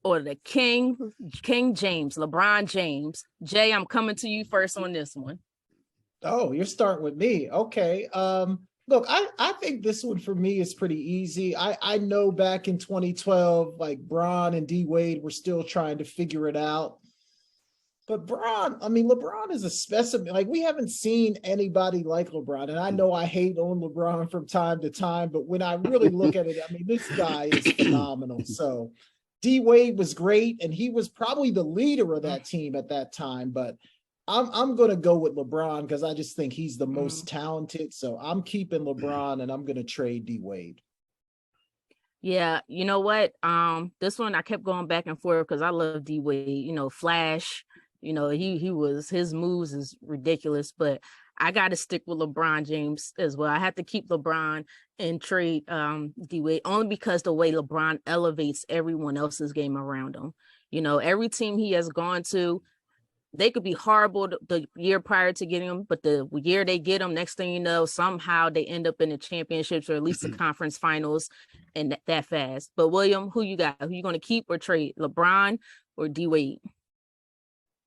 or the King James, LeBron James? Jay, I'm coming to you first on this one. Oh, you're starting with me. Okay. Look, I think this one for me is pretty easy. I know back in 2012, like Bron and D Wade were still trying to figure it out. But LeBron is a specimen. Like, we haven't seen anybody like LeBron. And I know I hate on LeBron from time to time, but when I really look at it, this guy is phenomenal. So D Wade was great, and he was probably the leader of that team at that time. But I'm going to go with LeBron because I just think he's the most talented. So I'm keeping LeBron, and I'm going to trade D Wade. Yeah, you know what? This one I kept going back and forth because I love D Wade. Flash. His moves is ridiculous, but I got to stick with LeBron James as well. I have to keep LeBron and trade D Wade only because the way LeBron elevates everyone else's game around him. Every team he has gone to, they could be horrible the year prior to getting him, but the year they get him, next thing you know, somehow they end up in the championships or at least the conference finals, and that fast. But William, who you got? Who you going to keep or trade? LeBron or D Wade?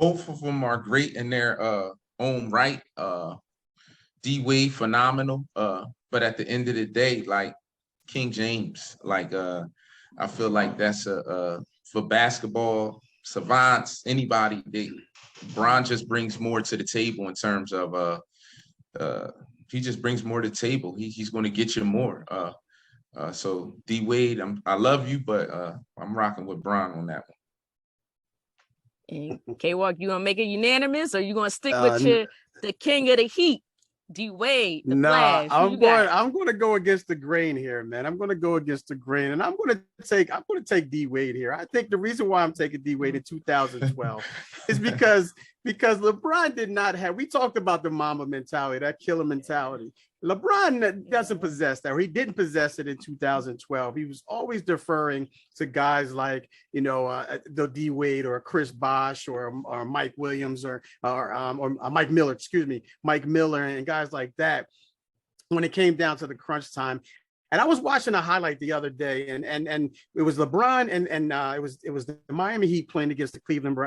Both of them are great in their own right. D Wade, phenomenal. But at the end of the day, like King James, I feel like that's for basketball savants, anybody, Bron just brings more to the table in terms of he just brings more to the table. He's going to get you more. So D Wade, I love you, but I'm rocking with Bron on that one. And K-Walk, you gonna make it unanimous, or you gonna stick with the King of the Heat? Dwade, the Nah, Flash. Who you I'm got? going to go against the grain here, man. I'm going to go against the grain, and I'm going to take D Wade here. I think the reason why I'm taking D Wade in 2012 is because LeBron did not have. We talked about the Mamba mentality, that killer mentality. LeBron doesn't possess that, or he didn't possess it in 2012. He was always deferring to guys like, the D Wade or Chris Bosh or Mike Williams or Mike Miller, Mike Miller and guys like that when it came down to the crunch time. And I was watching a highlight the other day, and it was LeBron and it was the Miami Heat playing against the Cleveland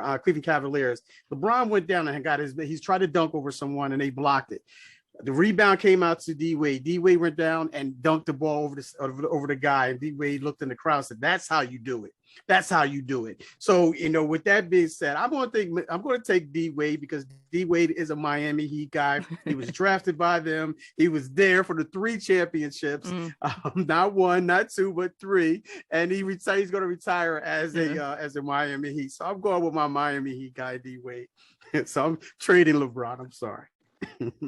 Cavaliers. LeBron went down and he's tried to dunk over someone and they blocked it. The rebound came out to D Wade. D Wade went down and dunked the ball over the guy. And D Wade looked in the crowd and said, "That's how you do it. That's how you do it." So, with that being said, I'm going to take D Wade because D Wade is a Miami Heat guy. He was drafted by them. He was there for the 3 championships, not 1, not 2, but 3. And he's going to retire as a Miami Heat. So I'm going with my Miami Heat guy, D Wade. So I'm trading LeBron. I'm sorry.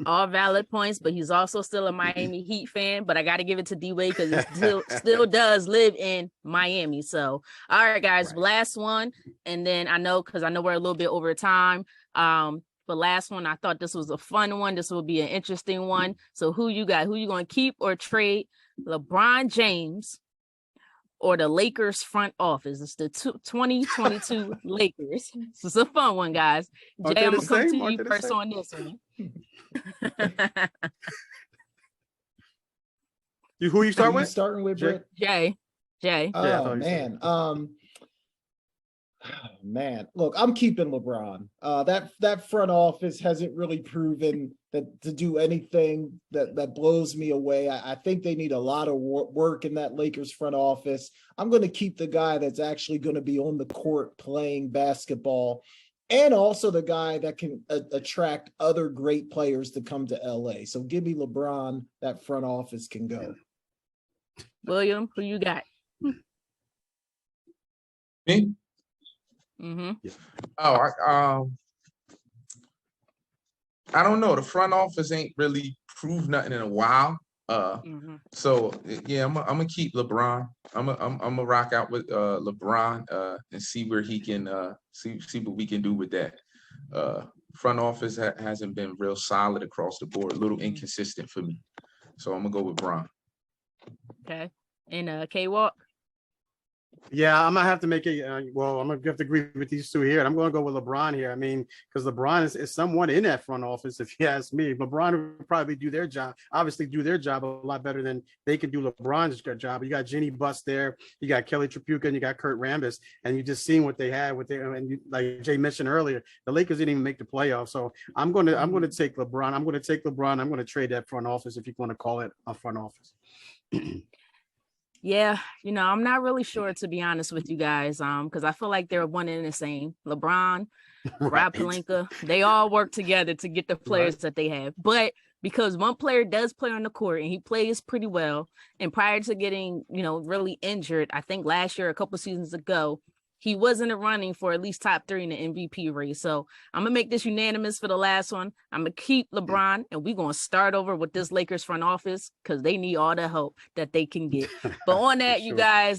All valid points, but he's also still a Miami Heat fan. But I got to give it to D-Wade because he still does live in Miami. So, all right, guys, right. Last one, and then I know we're a little bit over time. But last one, I thought this was a fun one. This will be an interesting one. So, who you got? Who you going to keep or trade? LeBron James or the Lakers front office? It's the 2022 Lakers. So it's a fun one, guys. Jay, I'm going to come to you first on this one. Who you start with? Starting with Britt? Jay. Oh man. Man, look, I'm keeping LeBron. That front office hasn't really proven that to do anything that blows me away. I think they need a lot of work in that Lakers front office. I'm going to keep the guy that's actually going to be on the court playing basketball, and also the guy that can attract other great players to come to LA. So give me LeBron. That front office can go. William, who you got? Me? Mm-hmm. Oh, I don't know. The front office ain't really proved nothing in a while. So yeah, I'm gonna keep LeBron. I'm gonna rock out with LeBron and see where he can see what we can do with that. Front office hasn't been real solid across the board. A little inconsistent for me. So I'm gonna go with Bron. Okay, and K-Walk. Yeah, I'm gonna have to make it. I'm gonna have to agree with these two here, and I'm gonna go with LeBron here. I mean, because LeBron is someone in that front office. If you ask me, LeBron would probably do their job a lot better than they can do LeBron's job. You got Jenny Buss there, you got Kelly Tripucka, and you got Kurt Rambis, and you just seen what they had with their. And like Jay mentioned earlier, the Lakers didn't even make the playoffs. So I'm gonna take LeBron. I'm gonna trade that front office, if you want to call it a front office. Yeah, I'm not really sure, to be honest with you guys, because I feel like they're one and the same. LeBron, Rob Pelinka, they all work together to get the players that they have. But because one player does play on the court and he plays pretty well, and prior to getting, really injured, I think last year, a couple seasons ago, he was in the running for at least top 3 in the MVP race. So I'm going to make this unanimous for the last one. I'm going to keep LeBron, and we're going to start over with this Lakers front office because they need all the help that they can get. But on that, you guys,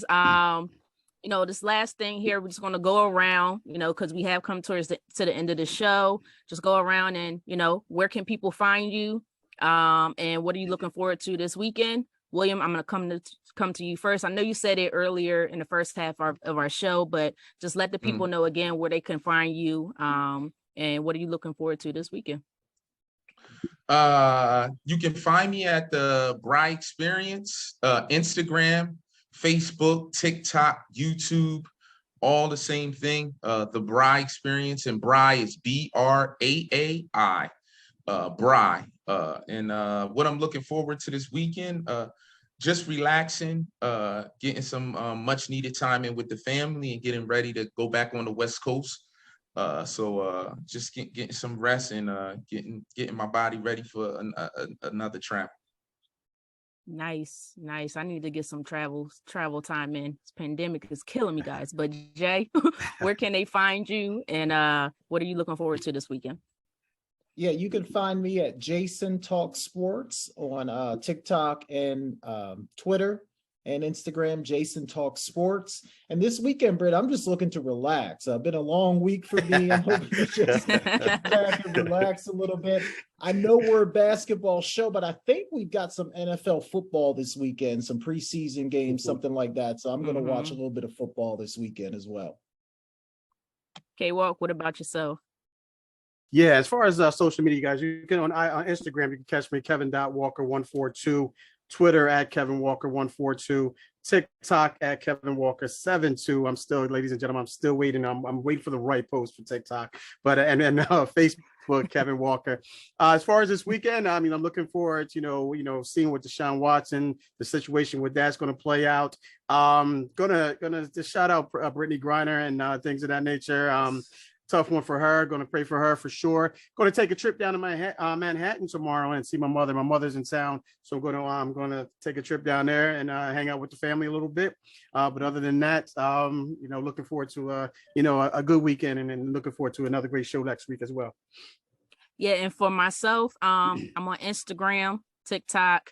this last thing here, we're just going to go around, because we have come to the end of the show. Just go around and, where can people find you? And what are you looking forward to this weekend? William, I'm going to come to you first. I know you said it earlier in the first half of our show, but just let the people know again where they can find you. And what are you looking forward to this weekend? You can find me at the Braai Experience, Instagram, Facebook, TikTok, YouTube, all the same thing. The Braai Experience, and Braai is BRAAI, Braai. And what I'm looking forward to this weekend, just relaxing, getting some much needed time in with the family and getting ready to go back on the West Coast. So just getting some rest and getting my body ready for another travel. Nice. I need to get some travel time in. This pandemic is killing me, guys. But Jay, where can they find you? And what are you looking forward to this weekend? Yeah, you can find me at Jason Talk Sports on TikTok and Twitter and Instagram, Jason Talk Sports. And this weekend, Britt, I'm just looking to relax. Been a long week for me. I'm hoping to just sit back and relax a little bit. I know we're a basketball show, but I think we've got some NFL football this weekend, some preseason games, something like that. So I'm going to watch a little bit of football this weekend as well. K-Walk, what about yourself? Yeah, as far as social media, guys, you can on Instagram, you can catch me, Kevin.Walker142, Twitter at KevinWalker142, TikTok at KevinWalker72. I'm still, ladies and gentlemen, I'm still waiting. I'm waiting for the right post for TikTok, but and Facebook, Kevin Walker. As far as this weekend, I mean, I'm looking forward to seeing what Deshaun Watson, the situation with that's going to play out. Gonna just shout out Brittany Griner and things of that nature. Tough one for her. Going to pray for her for sure. Going to take a trip down to Manhattan tomorrow and see my mother. My mother's in town, so I'm going to take a trip down there and hang out with the family a little bit. But other than that, looking forward to a good weekend and looking forward to another great show next week as well. Yeah, and for myself, I'm on Instagram, TikTok,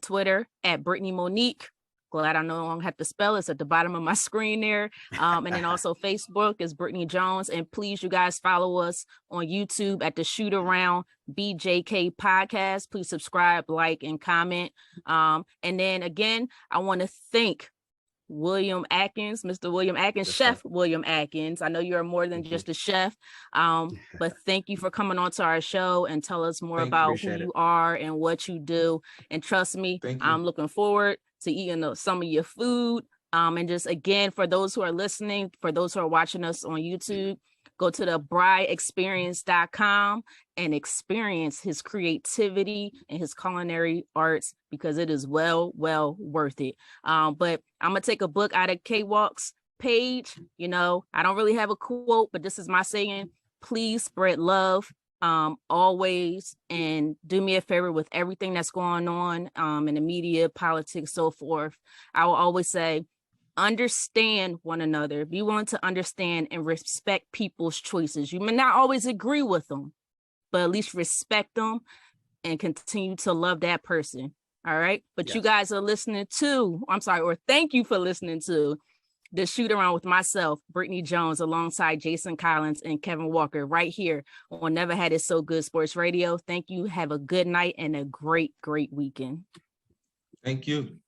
Twitter at Brittany Monique. Glad I no longer have to spell it. It's at the bottom of my screen there. And then also Facebook is Brittany Jones. And please, you guys follow us on YouTube at the Shoot Around BJK podcast. Please subscribe, like, and comment. And then again, I want to thank William Atkins, Mr. William Atkins, yes, Chef William Atkins. I know you're more than just a chef, but thank you for coming on to our show and tell us more about who you are and what you do. And trust me, I'm looking forward to eating some of your food. And just again, for those who are listening, for those who are watching us on YouTube, go to the braaiexperience.com and experience his creativity and his culinary arts, because it is well worth it. But I'm going to take a book out of K-Walk's page. I don't really have a quote, but this is my saying: please spread love always, and do me a favor with everything that's going on in the media, politics, so forth. I will always say, understand one another. Be willing to understand and respect people's choices. You may not always agree with them, but at least respect them and continue to love that person. All right. But yes, you guys are listening to, thank you for listening to the Shoot Around with myself, Brittany Jones, alongside Jason Collins and Kevin Walker, right here on Never Had It So Good Sports Radio. Thank you. Have a good night and a great weekend. Thank you.